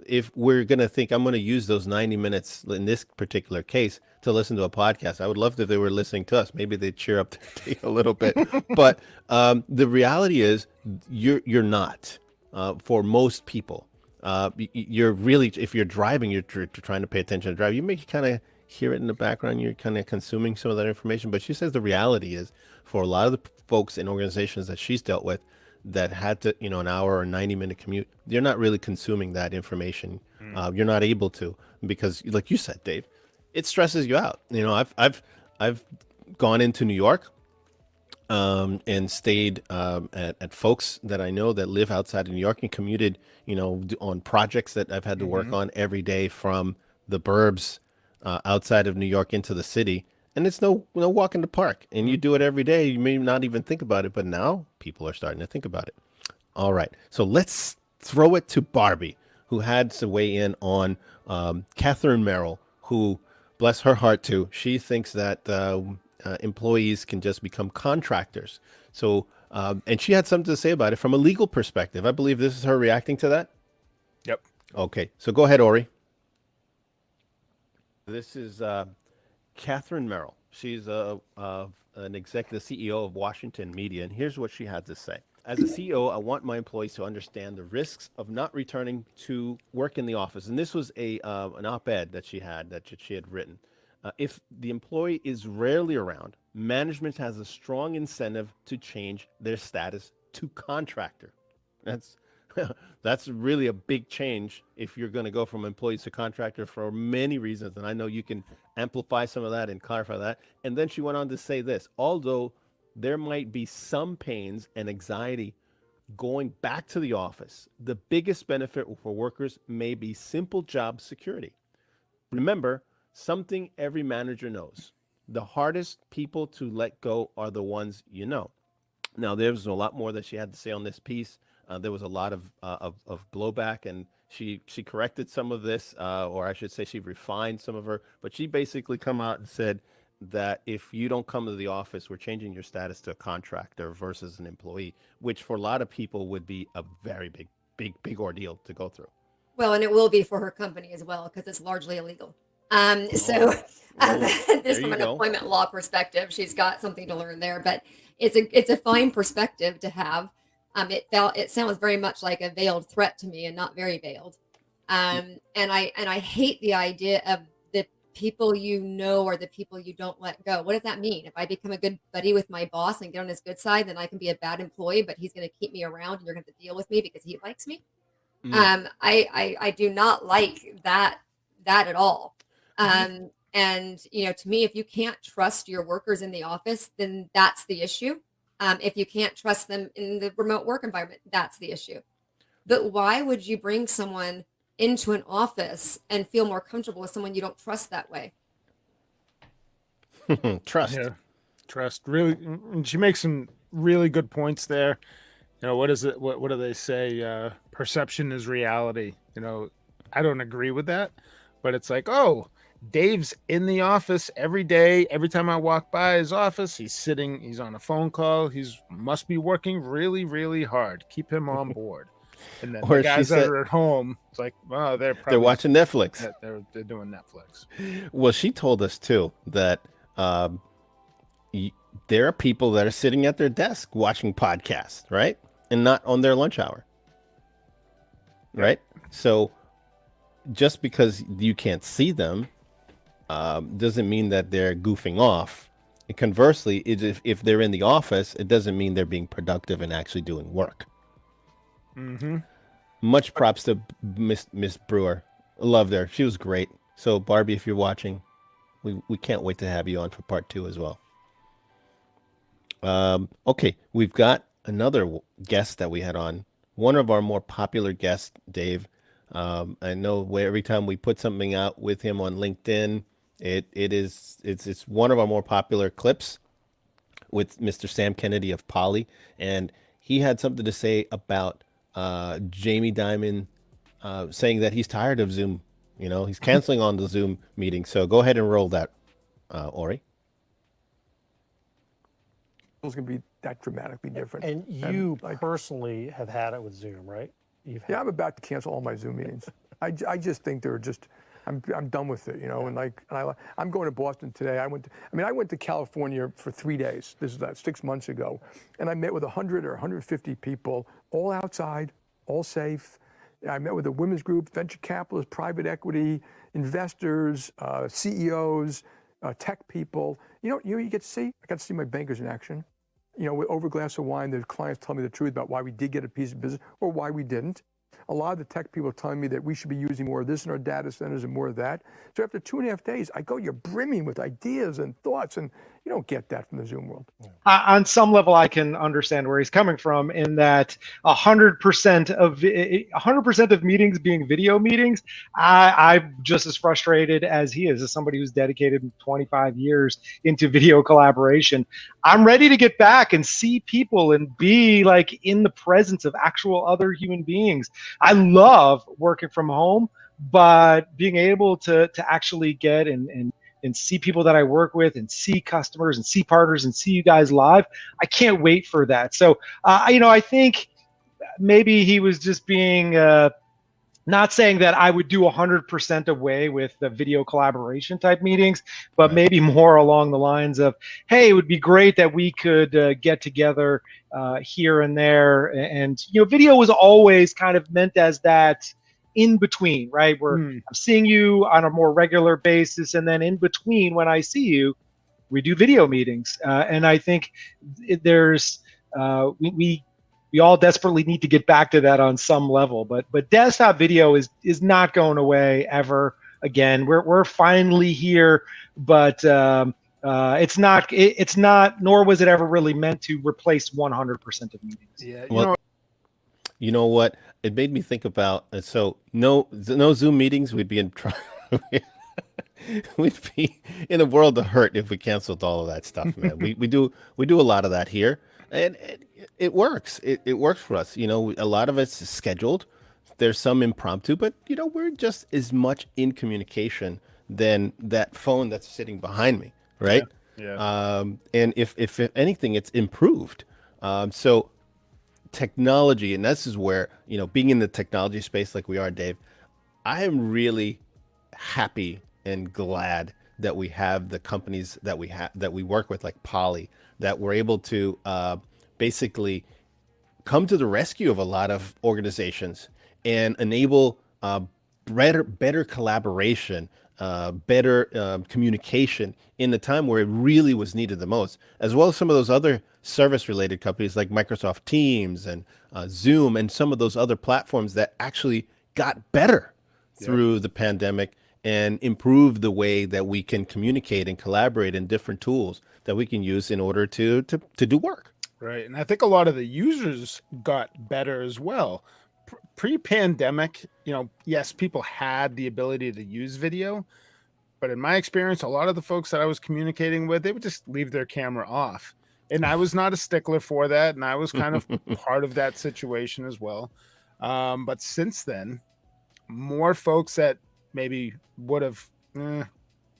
if we're going to think I'm going to use those 90 minutes in this particular case to listen to a podcast. I would love if they were listening to us. Maybe they'd cheer up their day a little bit. But the reality is you're not. For most people, you're really, if you're driving, you're trying to pay attention to drive. You may kind of hear it in the background. You're kind of consuming some of that information. But she says the reality is for a lot of the folks in organizations that she's dealt with that had to, an hour or 90-minute commute, you're not really consuming that information. You're not able to, because like you said, Dave, it stresses you out. I've gone into New York and stayed at folks that I know that live outside of New York and commuted, on projects that I've had to work on every day from the burbs outside of New York into the city. And it's no walk in the park. And you do it every day. You may not even think about it, but now people are starting to think about it. All right. So let's throw it to Barbie, who had to weigh in on Catherine Merrill, who, bless her heart too, she thinks that employees can just become contractors. So, and she had something to say about it from a legal perspective. I believe this is her reacting to that. Yep. Okay. So go ahead, Ori. This is Catherine Merrill. She's an executive CEO of Washington Media. And here's what she had to say. As a CEO, I want my employees to understand the risks of not returning to work in the office. And this was an op-ed that she had written. If the employee is rarely around, management has a strong incentive to change their status to contractor. That's really a big change if you're going to go from employees to contractor for many reasons. And I know you can amplify some of that and clarify that. And then she went on to say this: although there might be some pains and anxiety going back to the office, the biggest benefit for workers may be simple job security. Remember, something every manager knows: the hardest people to let go are the ones you know. Now, there's a lot more that she had to say on this piece. There was a lot of blowback, and she corrected some of this, or I should say she refined some of her, but she basically come out and said that if you don't come to the office, we're changing your status to a contractor versus an employee, which for a lot of people would be a very big ordeal to go through. Well, and it will be for her company as well, because it's largely illegal. Just from an employment law perspective, she's got something to learn there, but it's a fine perspective to have. It sounds very much like a veiled threat to me, and not very veiled. And I hate the idea of the people you know or the people you don't let go. What does that mean? If I become a good buddy with my boss and get on his good side, then I can be a bad employee, but he's going to keep me around, and you're going to have to deal with me because he likes me. I do not like that at all. And to me, if you can't trust your workers in the office, then that's the issue. If you can't trust them in the remote work environment, that's the issue. But why would you bring someone into an office and feel more comfortable with someone you don't trust that way? Trust. Yeah, trust. Really, and she makes some really good points there. You know, what is it? What do they say? Perception is reality. You know, I don't agree with that, but it's like, oh, Dave's in the office every day. Every time I walk by his office, he's on a phone call. He's must be working really, really hard. Keep him on board. And then Or the guys she that said- are at home, it's like, well, They're watching Netflix. They're doing Netflix. Well, she told us too that there are people that are sitting at their desk watching podcasts, right? And not on their lunch hour. Right? So just because you can't see them doesn't mean that they're goofing off. And conversely, if they're in the office, it doesn't mean they're being productive and actually doing work. Mm-hmm. Much props to Miss Brewer. Loved her. She was great. So Barbie, if you're watching, we can't wait to have you on for part 2 as well. Okay, we've got another guest that we had on. One of our more popular guests, Dave. I know every time we put something out with him on LinkedIn, it's one of our more popular clips with Mr. Sam Kennedy of Poly, and he had something to say about Jamie Dimon saying that he's tired of Zoom. You know, he's canceling on the Zoom meeting. So go ahead and roll that, Ori. It's going to be that dramatically different. And you personally have had it with Zoom, right? Yeah, I'm about to cancel all my Zoom meetings. I just think they're just, I'm done with it, you know. And I'm going to Boston today. I went to California for 3 days. This is 6 months ago, and I met with 100 or 150 people, all outside, all safe. I met with a women's group, venture capitalists, private equity, investors, CEOs, tech people. You get to see. I got to see my bankers in action. You know, over a glass of wine, the clients tell me the truth about why we did get a piece of business or why we didn't. A lot of the tech people are telling me that we should be using more of this in our data centers and more of that. So after 2.5 days, you're brimming with ideas and thoughts, and you don't get that from the Zoom world. On some level, I can understand where he's coming from in that 100% of meetings being video meetings. I'm just as frustrated as he is, as somebody who's dedicated 25 years into video collaboration. I'm ready to get back and see people and be like in the presence of actual other human beings. I love working from home, but being able to actually get and see people that I work with and see customers and see partners and see you guys live, I can't wait for that. So, I think maybe he was just being, not saying that I would do 100% away with the video collaboration type meetings, but maybe more along the lines of, hey, it would be great that we could get together here and there. And, video was always kind of meant as that in between, right? Where I'm seeing you on a more regular basis, and then in between when I see you, we do video meetings. And I think there's we all desperately need to get back to that on some level. But desktop video is not going away ever again. We're finally here, but it's not. Nor was it ever really meant to replace 100% of meetings. Yeah. You know what? It made me think about, so no Zoom meetings, we'd be in a world of hurt if we canceled all of that stuff, man. we do a lot of that here, and it works. It works for us. A lot of it's scheduled. There's some impromptu, but we're just as much in communication than that phone that's sitting behind me, right? Yeah. And if anything, it's improved. So technology, and this is where, being in the technology space like we are, Dave, I am really happy and glad that we have the companies that we work with, like Poly, that we're able to basically come to the rescue of a lot of organizations and enable better collaboration, better communication in the time where it really was needed the most, as well as some of those other service-related companies like Microsoft Teams and Zoom and some of those other platforms that actually got better through the pandemic and improved the way that we can communicate and collaborate in different tools that we can use in order to do work. Right. And I think a lot of the users got better as well. pre-pandemic, yes, people had the ability to use video, but in my experience, a lot of the folks that I was communicating with, they would just leave their camera off. And I was not a stickler for that, and I was kind of part of that situation as well. But since then, more folks that maybe would have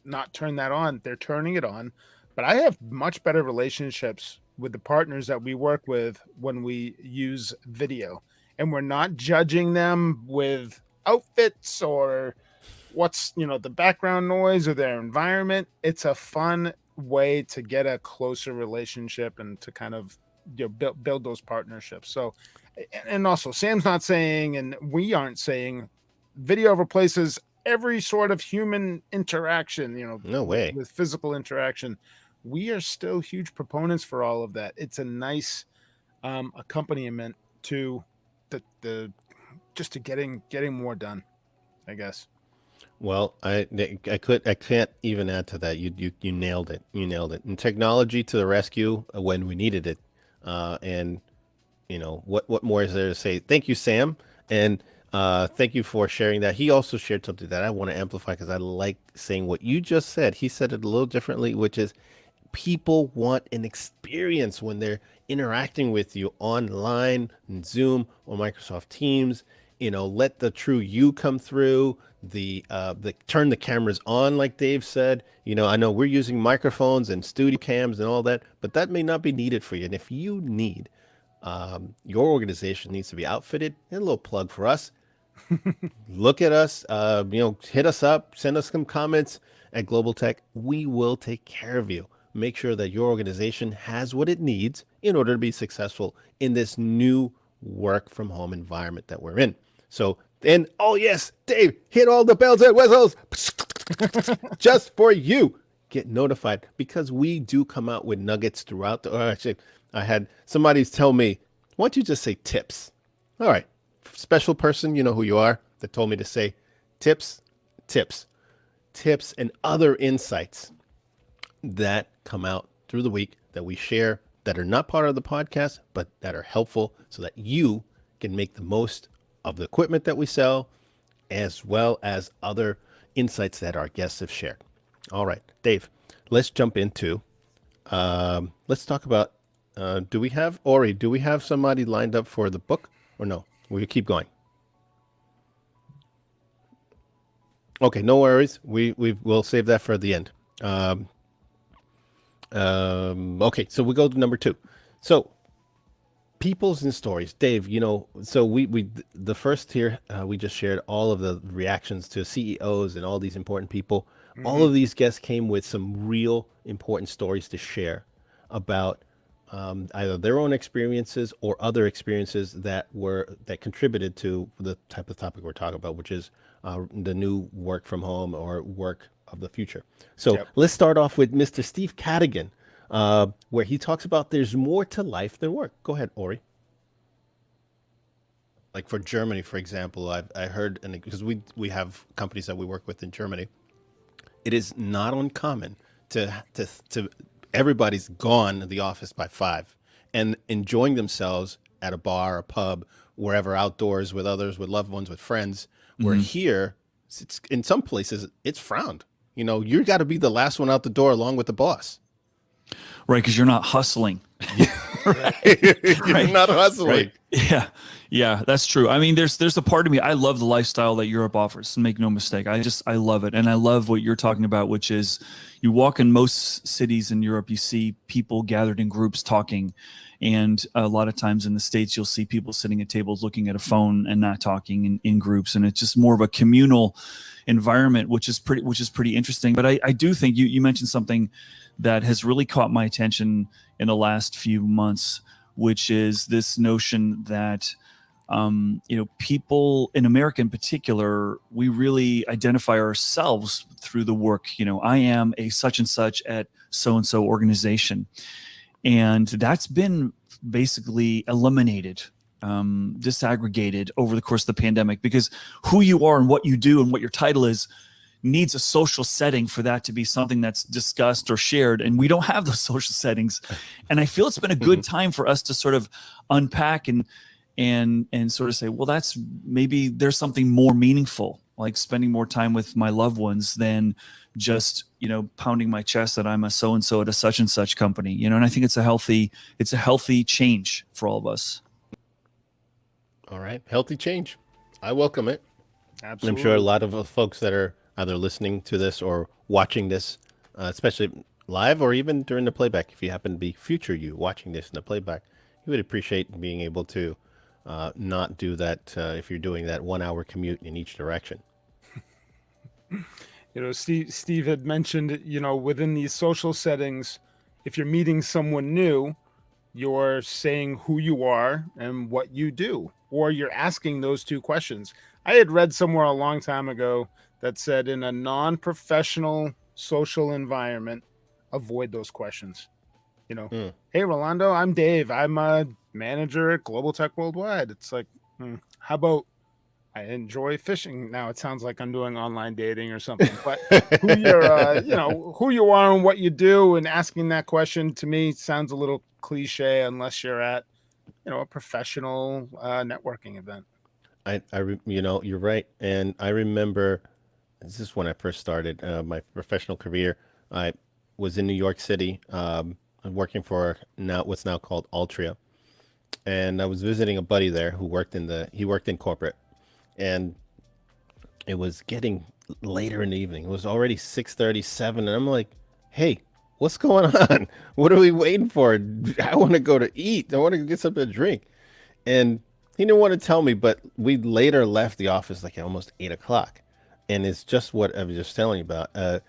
not turned that on, they're turning it on. But I have much better relationships with the partners that we work with when we use video, and we're not judging them with outfits or what's the background noise or their environment. It's a fun way to get a closer relationship and to kind of build those partnerships. So, and also Sam's not saying, and we aren't saying, video replaces every sort of human interaction, no way, with physical interaction. We are still huge proponents for all of that. It's a nice accompaniment to the just to getting more done, I guess. Well, I can't even add to that. You nailed it. You nailed it. And technology to the rescue when we needed it. And what more is there to say? Thank you, Sam, and thank you for sharing that. He also shared something that I want to amplify because I like saying what you just said. He said it a little differently, which is people want an experience when they're interacting with you online, in Zoom or Microsoft Teams. Let the true you come through. The turn the cameras on, like Dave said. I know we're using microphones and studio cams and all that, but that may not be needed for you. And if you need, your organization needs to be outfitted. And a little plug for us. Look at us. Hit us up. Send us some comments at Global Tech. We will take care of you. Make sure that your organization has what it needs in order to be successful in this new work from home environment that we're in. So, and oh yes, Dave, hit all the bells and whistles just for you. Get notified because we do come out with nuggets throughout the. Actually, I had somebody tell me, "Why don't you just say tips?" All right, special person, you know who you are, that told me to say tips, and other insights that come out through the week that we share that are not part of the podcast, but that are helpful so that you can make the most of the equipment that we sell, as well as other insights that our guests have shared. All right, Dave, let's jump into, let's talk about, do we have somebody lined up for the book or no? We'll keep going. Okay, no worries. We'll save that for the end. Okay, so we go to number 2. So peoples and stories. Dave, so we the first here, we just shared all of the reactions to CEOs and all these important people. Mm-hmm. All of these guests came with some real important stories to share about either their own experiences or other experiences that contributed to the type of topic we're talking about, which is the new work from home or work of the future. So Let's start off with Mr. Steve Cadigan, where he talks about there's more to life than work. Go ahead, Ori. Like for Germany, for example, I heard, and because we have companies that we work with in Germany, it is not uncommon to everybody's gone to the office by 5 and enjoying themselves at a bar, a pub, wherever, outdoors with others, with loved ones, with friends. Mm-hmm. Where here, it's, in some places, it's frowned. You got to be the last one out the door along with the boss. Right, because you're not hustling. You're not hustling. Right. Yeah, that's true. I mean, there's a part of me, I love the lifestyle that Europe offers, make no mistake. I love it. And I love what you're talking about, which is you walk in most cities in Europe, you see people gathered in groups talking. And a lot of times in the States, you'll see people sitting at tables looking at a phone and not talking in groups. And it's just more of a communal environment, which is pretty interesting. But I do think you mentioned something that has really caught my attention in the last few months, which is this notion that people in America in particular, we really identify ourselves through the work. I am a such and such at so-and-so organization. And that's been basically eliminated, disaggregated over the course of the pandemic, because who you are and what you do and what your title is needs a social setting for that to be something that's discussed or shared. And we don't have those social settings. And I feel it's been a good time for us to sort of unpack and and sort of say, well, that's maybe there's something more meaningful, like spending more time with my loved ones than just, pounding my chest that I'm a so-and-so at a such and such company, and I think it's a healthy change for all of us. All right. Healthy change. I welcome it. Absolutely. I'm sure a lot of folks that are either listening to this or watching this, especially live or even during the playback, if you happen to be future you watching this in the playback, you would appreciate being able to not do that if you're doing that 1 hour commute in each direction. Steve had mentioned, within these social settings, if you're meeting someone new, you're saying who you are and what you do, or you're asking those two questions. I had read somewhere a long time ago that said in a non-professional social environment, avoid those questions. Hey, Rolando, I'm Dave. I'm a manager at Global Tech Worldwide. It's like, how about I enjoy fishing? Now it sounds like I'm doing online dating or something, but who you're, who you are and what you do, and asking that question to me sounds a little cliche unless you're at, a professional networking event. You're right. And I remember this is when I first started my professional career. I was in New York City, working for what's now called Altria. And I was visiting a buddy there who worked in corporate, and it was getting later in the evening. It was already 6:37, and I'm like, hey, what's going on? What are we waiting for? I want to go to eat. I want to get something to drink. And he didn't want to tell me, but we later left the office like at almost 8 o'clock. And it's just what I was just telling you about.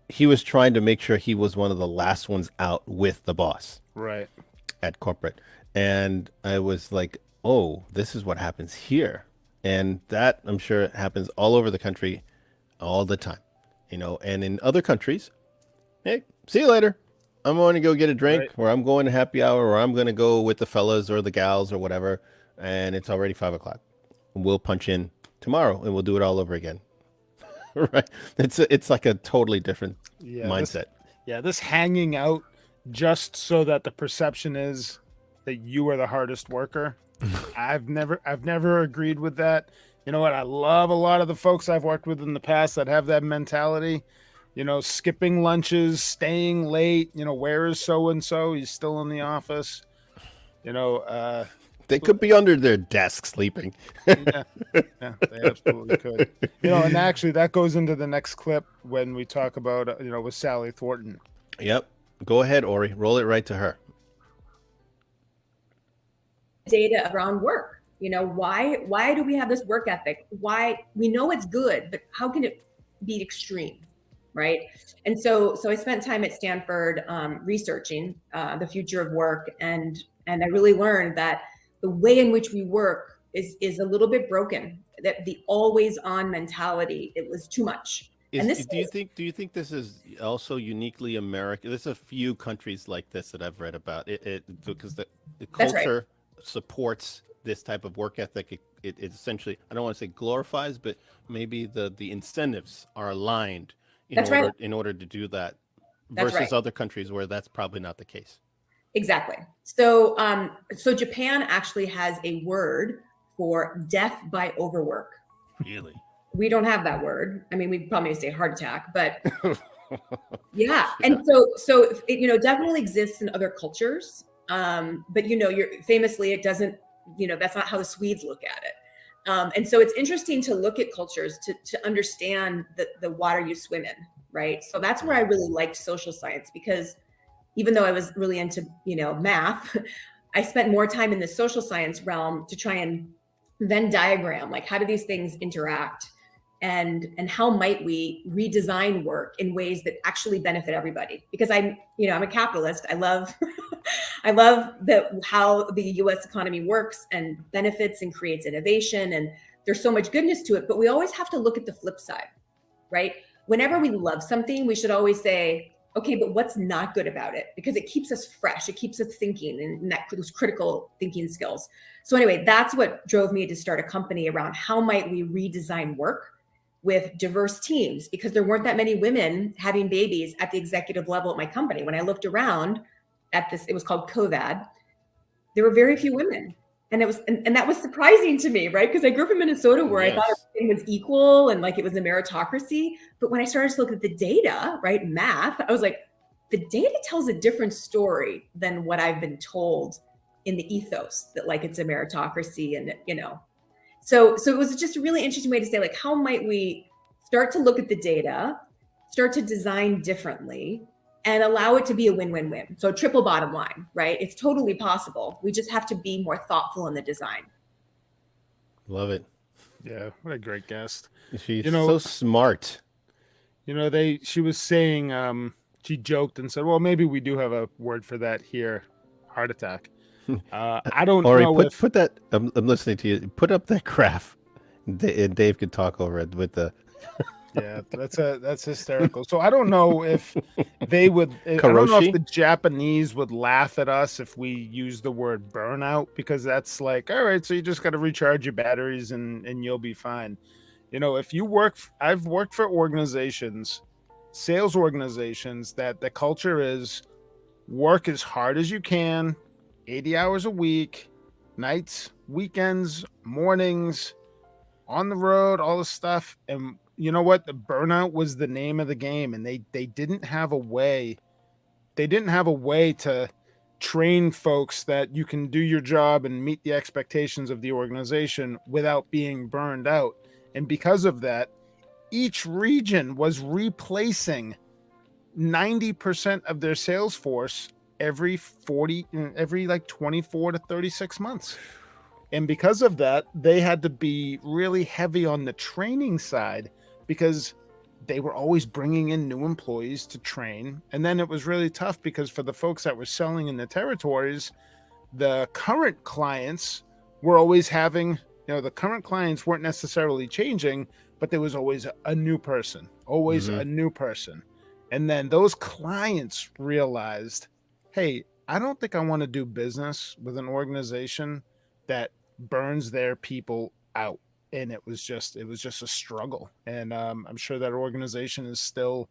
He was trying to make sure he was one of the last ones out with the boss. Right. At corporate. And I was like, oh, this is what happens here. And that, I'm sure, happens all over the country all the time. And in other countries, hey, see you later. I'm going to go get a drink, right. Or I'm going to happy hour, or I'm going to go with the fellas or the gals or whatever. And it's already 5 o'clock. We'll punch in tomorrow and we'll do it all over again. Right. It's like a totally different mindset. This hanging out just so that the perception is that you are the hardest worker. I've never agreed with that. You know what? I love a lot of the folks I've worked with in the past that have that mentality. Skipping lunches, staying late. Where is so-and-so? He's still in the office. They could be under their desk sleeping. Yeah, they absolutely could. And actually that goes into the next clip when we talk about, with Sally Thornton. Yep. Go ahead, Ori. Roll it right to her. Data around work. Why do we have this work ethic? Why we know it's good, but how can it be extreme? Right. And so I spent time at Stanford researching the future of work. And I really learned that the way in which we work is a little bit broken, that the always on mentality, it was too much. Do you think this is also uniquely American? There's a few countries like this that I've read about it because the culture supports this type of work ethic. It essentially, I don't want to say glorifies, but maybe the incentives are aligned in order to do that versus other countries where that's probably not the case. Exactly. So Japan actually has a word for death by overwork. Really? We don't have that word. I mean, we probably say heart attack, but yeah. And so it definitely exists in other cultures. But famously, it doesn't, that's not how the Swedes look at it. And so it's interesting to look at cultures to understand the water you swim in, right? So that's where I really liked social science, because even though I was really into, math, I spent more time in the social science realm to try and Venn diagram, like how do these things interact, and how might we redesign work in ways that actually benefit everybody? Because I'm a capitalist. I love how the U.S. economy works and benefits and creates innovation, and there's so much goodness to it. But we always have to look at the flip side, right? Whenever we love something, we should always say, okay, but what's not good about it? Because it keeps us fresh. It keeps us thinking, and those critical thinking skills. So anyway, that's what drove me to start a company around how might we redesign work with diverse teams, because there weren't that many women having babies at the executive level at my company. When I looked around at this, it was called COVAD. There were very few women. and that was surprising to me, right? Because I grew up in Minnesota where I thought everything was equal and like it was a meritocracy. But when I started to look at the data, right, math, I was like, the data tells a different story than what I've been told in the ethos that like it's a meritocracy. And, so it was just a really interesting way to say, like, how might we start to look at the data, start to design differently, and allow it to be a win-win-win. So triple bottom line, right? It's totally possible. We just have to be more thoughtful in the design. Love it. Yeah, what a great guest. She's so smart. She was saying, she joked and said, well, maybe we do have a word for that here, heart attack. I don't know put that, I'm listening to you. Put up that graph. And Dave could talk over it with the... Yeah, that's hysterical. So I don't know if they would. I don't know if the Japanese would laugh at us if we use the word burnout, because that's like, all right, so you just got to recharge your batteries and you'll be fine. If you work, I've worked for organizations, sales organizations, that the culture is work as hard as you can, 80 hours a week, nights, weekends, mornings, on the road, all this stuff. And you know what? The burnout was the name of the game, and they didn't have a way. They didn't have a way to train folks that you can do your job and meet the expectations of the organization without being burned out. And because of that, each region was replacing 90% of their sales force every 24 to 36 months. And because of that, they had to be really heavy on the training side, because they were always bringing in new employees to train. And then it was really tough because for the folks that were selling in the territories, the current clients were always having, the current clients weren't necessarily changing, but there was always a new person, a new person. And then those clients realized, hey, I don't think I want to do business with an organization that burns their people out. And it was just a struggle. And I'm sure that organization is still,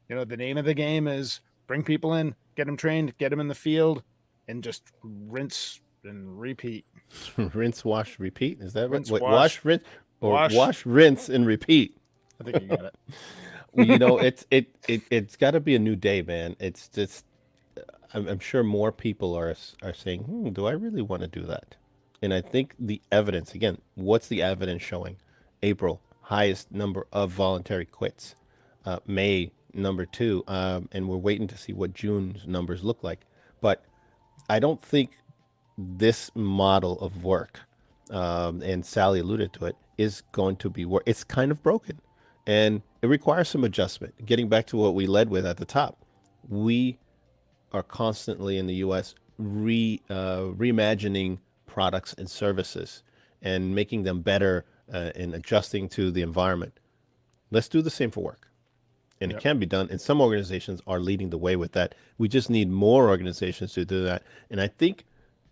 the name of the game is bring people in, get them trained, get them in the field, and just rinse and repeat. Rinse, wash, repeat. Is that rinse, right? wash, rinse, or wash, rinse, and repeat. I think you got it. It's got to be a new day, man. It's just, I'm sure more people are saying, do I really want to do that? And I think the evidence, again, what's the evidence showing? April, highest number of voluntary quits. May, number 2. And we're waiting to see what June's numbers look like. But I don't think this model of work, and Sally alluded to it, is going to be work. It's kind of broken. And it requires some adjustment. Getting back to what we led with at the top, we are constantly in the U.S. reimagining products and services and making them better and adjusting to the environment. Let's do the same for work. And it can be done. And some organizations are leading the way with that. We just need more organizations to do that. And I think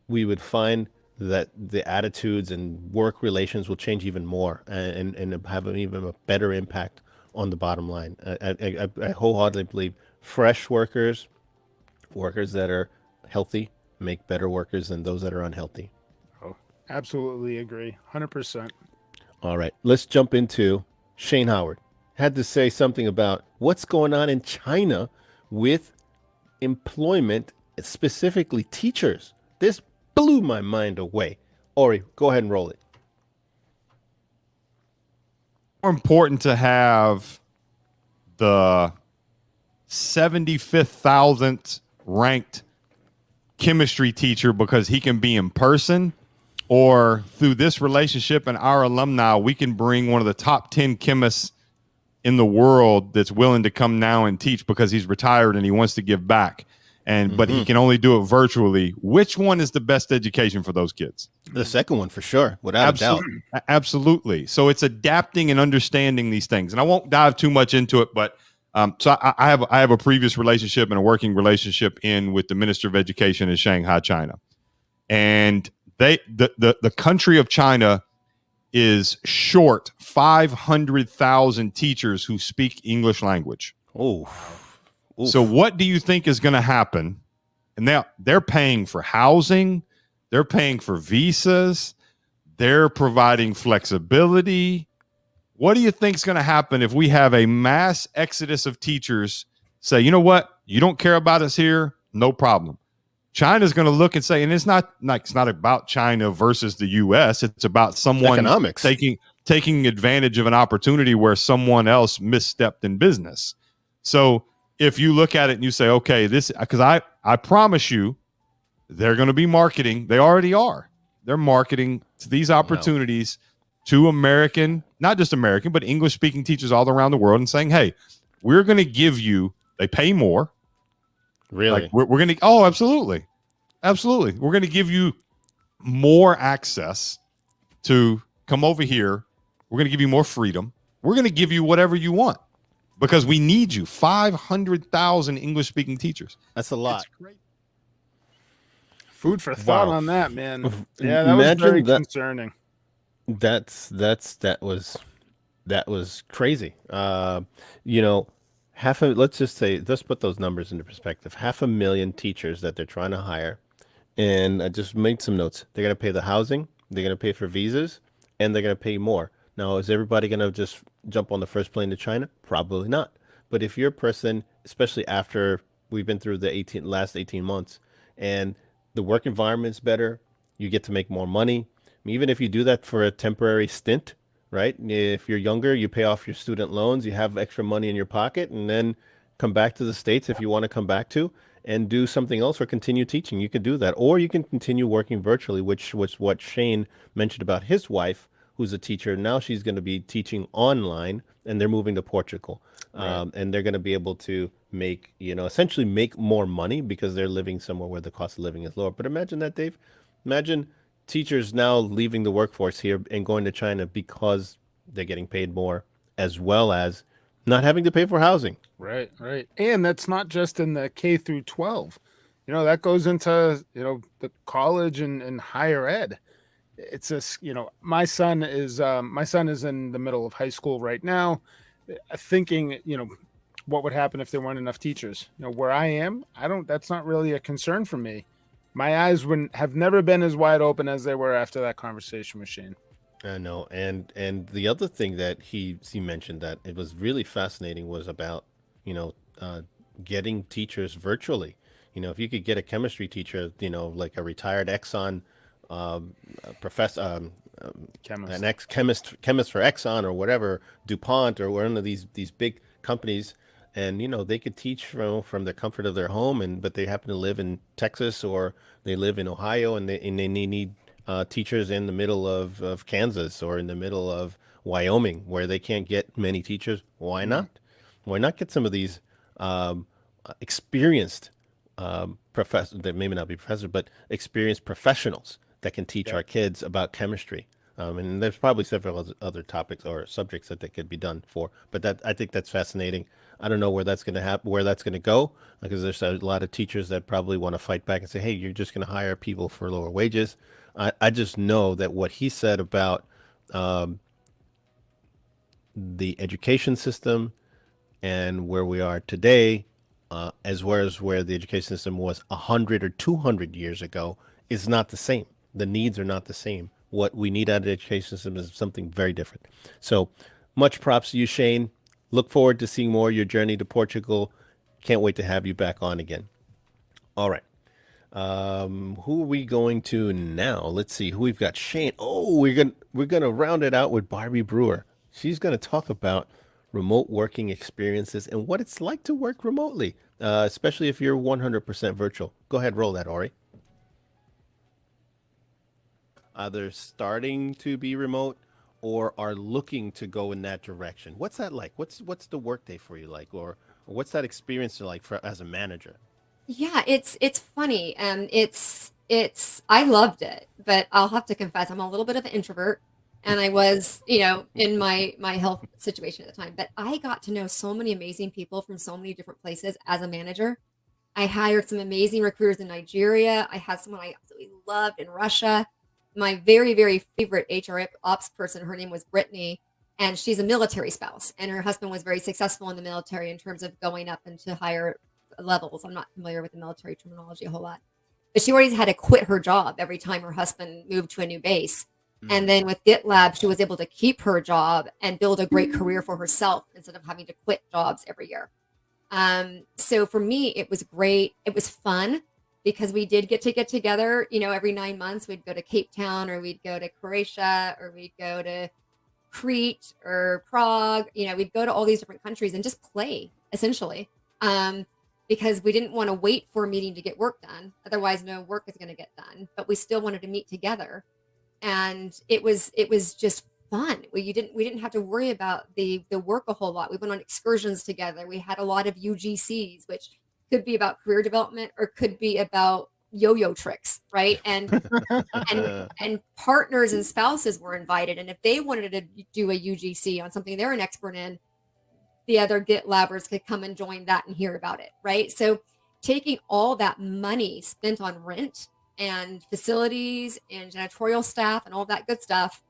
we would find that the attitudes and work relations will change even more and have even a better impact on the bottom line. I wholeheartedly believe fresh workers that are healthy, make better workers than those that are unhealthy. Absolutely agree. 100%. All right. Let's jump into Shane Howard. Had to say something about what's going on in China with employment, specifically teachers. This blew my mind away. Ori, go ahead and roll it. More important to have the 75,000th ranked chemistry teacher because he can be in person, or through this relationship and our alumni, we can bring one of the top 10 chemists in the world that's willing to come now and teach because he's retired and he wants to give back. But he can only do it virtually. Which one is the best education for those kids? The second one, for sure, without a doubt. Absolutely. So it's adapting and understanding these things. And I won't dive too much into it, but so I have a previous relationship and a working relationship with the Minister of Education in Shanghai, China. And the country of China is short 500,000 teachers who speak English language. Oh. So what do you think is going to happen? And they're paying for housing. They're paying for visas. They're providing flexibility. What do you think is going to happen if we have a mass exodus of teachers say, you know what? You don't care about us here? No problem. China's going to look and say, and it's not about China versus the U.S. It's about someone economics taking advantage of an opportunity where someone else misstepped in business. So if you look at it and you say, okay, this, because I promise you, they're going to be marketing. They already are. They're marketing these opportunities to American, not just American, but English speaking teachers all around the world and saying, hey, we're going to give you, they pay more. Really? Like we're going to, oh, absolutely. Absolutely. We're going to give you more access to come over here. We're going to give you more freedom. We're going to give you whatever you want because we need you. 500,000 English speaking teachers. That's a lot. That's great. Food for thought on that, man. Yeah, that Imagine was very that, concerning. That was crazy. You know, let's just say, let's put those numbers into perspective. 500,000 teachers that they're trying to hire. And I just made some notes. They're going to pay the housing, they're going to pay for visas, and they're going to pay more. Now, is everybody going to just jump on the first plane to China? Probably not. But if you're a person, especially after we've been through the last 18 months, and the work environment's better, you get to make more money. Even if you do that for a temporary stint, right? If you're younger, you pay off your student loans, you have extra money in your pocket, and then come back to the States if you want to come back to and do something else or continue teaching. You can do that. Or you can continue working virtually, which was what Shane mentioned about his wife, who's a teacher. Now she's going to be teaching online, and they're moving to Portugal. Right. And they're going to be able to make, essentially make more money because they're living somewhere where the cost of living is lower. But imagine that, Dave. Imagine teachers now leaving the workforce here and going to China because they're getting paid more, as well as not having to pay for housing. Right. And that's not just in the K through 12. That goes into, the college and higher ed. It's my son is in the middle of high school right now, thinking, what would happen if there weren't enough teachers? Where I am, that's not really a concern for me. My eyes have never been as wide open as they were after that conversation with Shane. I know. And the other thing that he mentioned that it was really fascinating was about, getting teachers virtually. If you could get a chemistry teacher, like a retired Exxon professor, chemist for Exxon or whatever, DuPont or one of these big companies, and they could teach from the comfort of their home, but they happen to live in Texas or they live in Ohio, and they need teachers in the middle of Kansas or in the middle of Wyoming where they can't get many teachers. Why not? Why not get some of these experienced professors, that maybe not be professors, but experienced professionals that can teach our kids about chemistry? And there's probably several other topics or subjects that could be done for, but I think that's fascinating. I don't know where that's going to happen, where that's going to go, because there's a lot of teachers that probably want to fight back and say, hey, you're just going to hire people for lower wages. I just know that what he said about the education system and where we are today, as well as where the education system was 100 or 200 years ago, is not the same. The needs are not the same. What we need out of the education system is something very different. So much props to you, Shane. Look forward to seeing more of your journey to Portugal. Can't wait to have you back on again. All right. Who are we going to now? Let's see who we've got. Shane. Oh, we're gonna round it out with Barbie Brewer. She's gonna talk about remote working experiences and what it's like to work remotely, especially if you're 100% virtual. Go ahead, roll that, Ori. Either starting to be remote or are looking to go in that direction. What's that like? What's the workday for you like, or what's that experience like as a manager? Yeah, it's funny. It's I loved it, but I'll have to confess I'm a little bit of an introvert, and I was, in my health situation at the time. But I got to know so many amazing people from so many different places as a manager. I hired some amazing recruiters in Nigeria. I had someone I absolutely loved in Russia. My very, very favorite HR ops person, her name was Brittany, and she's a military spouse, and her husband was very successful in the military in terms of going up into higher levels. I'm not familiar with the military terminology a whole lot, but she already had to quit her job every time her husband moved to a new base. And then with GitLab, she was able to keep her job and build a great career for herself instead of having to quit jobs every year. So for me, it was great. It was fun because we did get together, every 9 months. We'd go to Cape Town, or we'd go to Croatia, or we'd go to Crete or Prague. We'd go to all these different countries and just play, essentially, because we didn't want to wait for a meeting to get work done. Otherwise, no work is going to get done. But we still wanted to meet together. And it was just fun. We didn't have to worry about the work a whole lot. We went on excursions together. We had a lot of UGCs, which could be about career development or could be about yo-yo tricks, right? And and partners and spouses were invited. And if they wanted to do a UGC on something they're an expert in, the other GitLabbers could come and join that and hear about it, right? So taking all that money spent on rent and facilities and janitorial staff and all that good stuff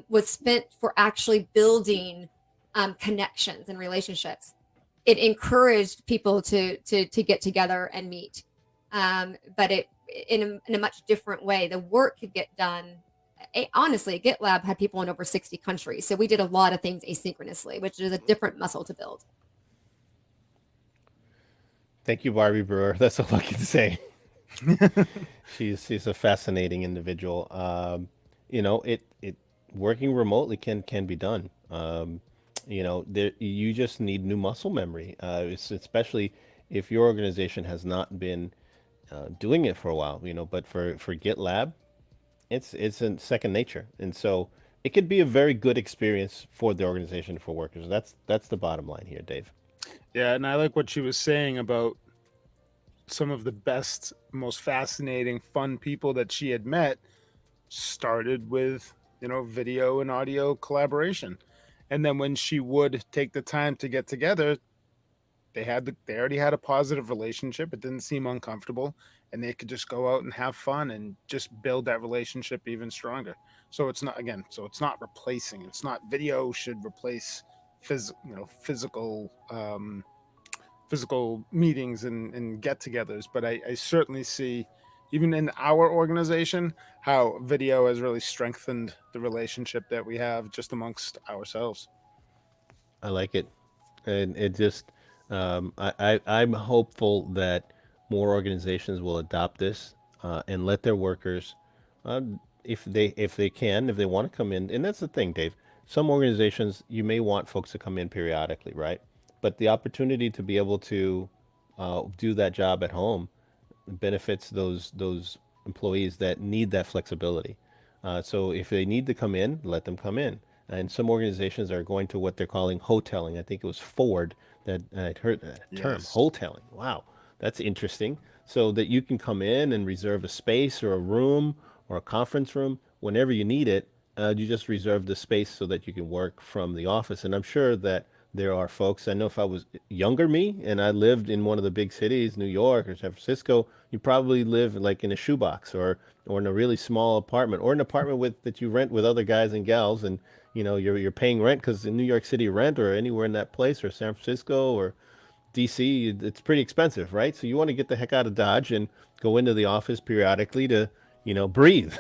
was spent for actually building connections and relationships. It encouraged people to get together and meet, but it in a much different way. The work could get done. Honestly, GitLab had people in over 60 countries, so we did a lot of things asynchronously, which is a different muscle to build. Thank you, Barbie Brewer. That's all I can say. She's a fascinating individual. It working remotely can be done. You just need new muscle memory. Especially if your organization has not been doing it for a while. But for GitLab, it's in second nature, and so it could be a very good experience for the organization, for workers. That's the bottom line here, Dave. Yeah, and I like what she was saying about some of the best, most fascinating, fun people that she had met started with, video and audio collaboration. And then when she would take the time to get together, they already had a positive relationship. It didn't seem uncomfortable, and they could just go out and have fun and just build that relationship even stronger. So it's not replacing. It's not video should replace physical meetings and get-togethers, but I certainly see, even in our organization, how video has really strengthened the relationship that we have just amongst ourselves. I like it, and it just I'm hopeful that more organizations will adopt this and let their workers, if they want to come in. And that's the thing, Dave. Some organizations, you may want folks to come in periodically, right? But the opportunity to be able to do that job at home benefits those employees that need that flexibility. So if they need to come in, let them come in. And some organizations are going to what they're calling hoteling. I think it was Ford that I'd heard that term, hoteling. Wow, that's interesting. So that you can come in and reserve a space or a room or a conference room whenever you need it. You just reserve the space so that you can work from the office. And I'm sure that there are folks, I know if I was younger me and I lived in one of the big cities, New York or San Francisco, you probably live like in a shoebox or in a really small apartment, or an apartment that you rent with other guys and gals, and you're paying rent, because in New York City rent, or anywhere in that place, or San Francisco or DC, it's pretty expensive, right? So you want to get the heck out of Dodge and go into the office periodically to breathe,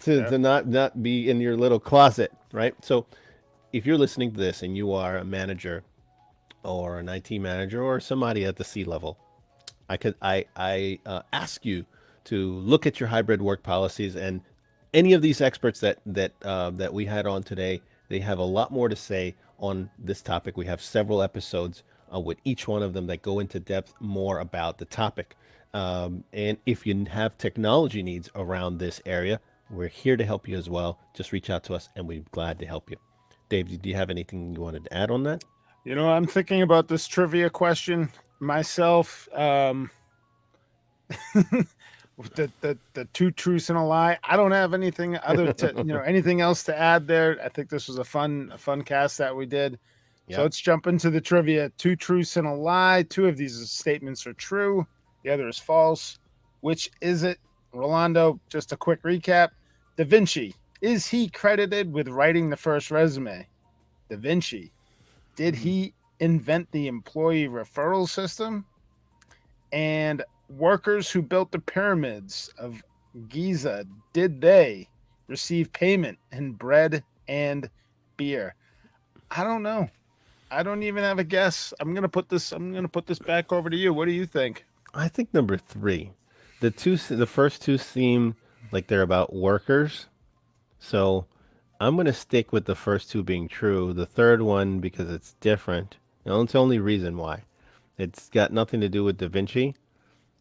to not be in your little closet, right? So if you're listening to this and you are a manager or an IT manager or somebody at the C level, I ask you to look at your hybrid work policies, and any of these experts that we had on today, they have a lot more to say on this topic. We have several episodes with each one of them that go into depth more about the topic. And if you have technology needs around this area, we're here to help you as well. Just reach out to us and we're glad to help you. Dave, do you have anything you wanted to add on that? I'm thinking about this trivia question myself. The two truths and a lie. I don't have anything other to anything else to add there. I think this was a fun cast that we did. Yep. So let's jump into the trivia. Two truths and a lie. Two of these statements are true. The other is false. Which is it? Rolando, just a quick recap. Da Vinci, is he credited with writing the first resume? Da Vinci, did he invent the employee referral system? And workers who built the pyramids of Giza, did they receive payment in bread and beer? I don't know. I don't even have a guess. I'm gonna put this back over to you. What do you think? I think number 3. The first two seem like they're about workers. So I'm going to stick with the first two being true. The third one, because it's different. It's the only reason why. It's got nothing to do with Da Vinci.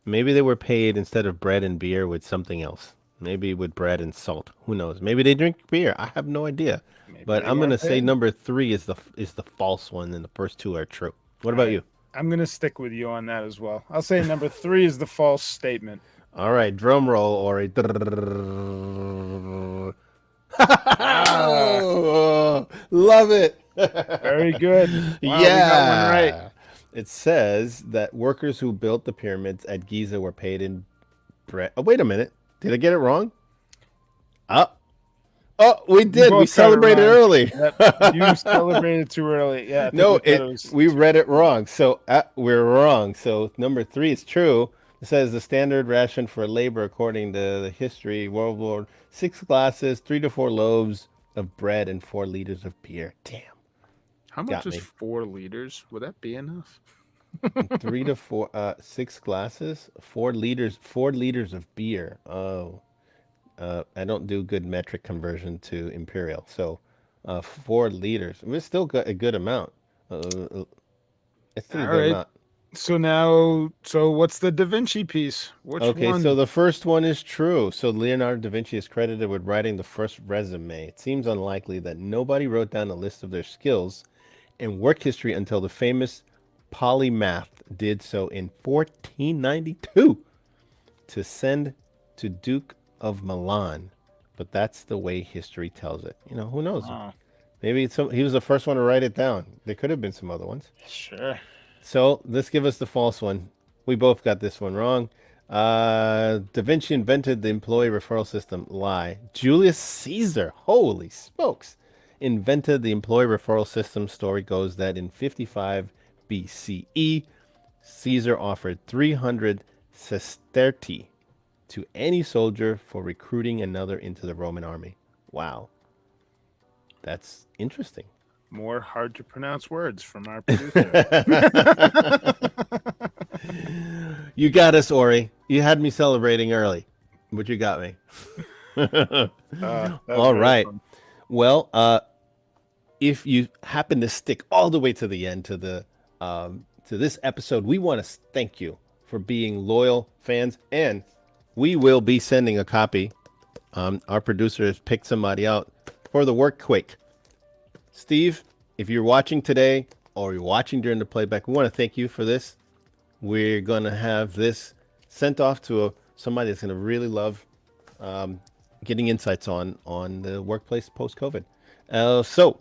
Maybe they were paid instead of bread and beer with something else. Maybe with bread and salt. Who knows? Maybe they drink beer. I have no idea. But I'm going to say number 3 is the false one, and the first two are true. What about you? I'm going to stick with you on that as well. I'll say number 3 is the false statement. All right, drum roll, Ori. Oh, love it. Very good. Wow, yeah. We got one right. It says that workers who built the pyramids at Giza were paid in bread. Oh, wait a minute. Did I get it wrong? Oh, we did. We celebrated early. Yep. You celebrated too early. Yeah. No, we read it wrong. So we're wrong. So number 3 is true. It says the standard ration for labor, according to the history, World War, 6 glasses, 3 to 4 loaves of bread, and 4 liters of beer. Damn. How much is 4 liters? Would that be enough? 3 to 4, 6 glasses, 4 liters of beer. Oh. I don't do good metric conversion to imperial. So 4 liters. It's still got a good amount. It's still a good amount. So what's the Da Vinci piece? Which one? So the first one is true. So Leonardo da Vinci is credited with writing the first resume. It seems unlikely that nobody wrote down a list of their skills and work history until the famous polymath did so in 1492 to send to Duke of Milan. But that's the way history tells it. Who knows? Maybe he was the first one to write it down. There could have been some other ones. Sure. So let's give us the false one. We both got this one wrong. Da Vinci invented the employee referral system. Lie. Julius Caesar, holy smokes, invented the employee referral system. Story goes that in 55 BCE, Caesar offered 300 sestertii to any soldier for recruiting another into the Roman army. Wow. That's interesting. More hard to pronounce words from our producer. You got us, Ori. You had me celebrating early, but you got me. All right. Fun. Well, if you happen to stick all the way to the end to this episode, we want to thank you for being loyal fans, and we will be sending a copy. Our producer has picked somebody out for the Workquake. Steve, if you're watching today or you're watching during the playback, we want to thank you for this. We're going to have this sent off to somebody that's going to really love getting insights on the workplace post-COVID. So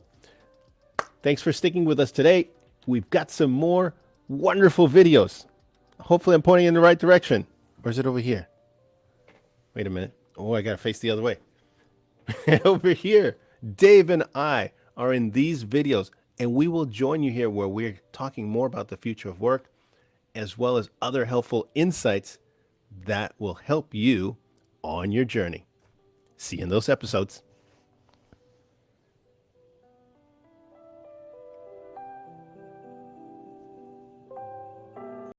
thanks for sticking with us today. We've got some more wonderful videos. Hopefully I'm pointing in the right direction. Or is it over here? Wait a minute. Oh, I got to face the other way. Over here, Dave and I are in these videos, and we will join you here where we're talking more about the future of work, as well as other helpful insights that will help you on your journey. See you in those episodes.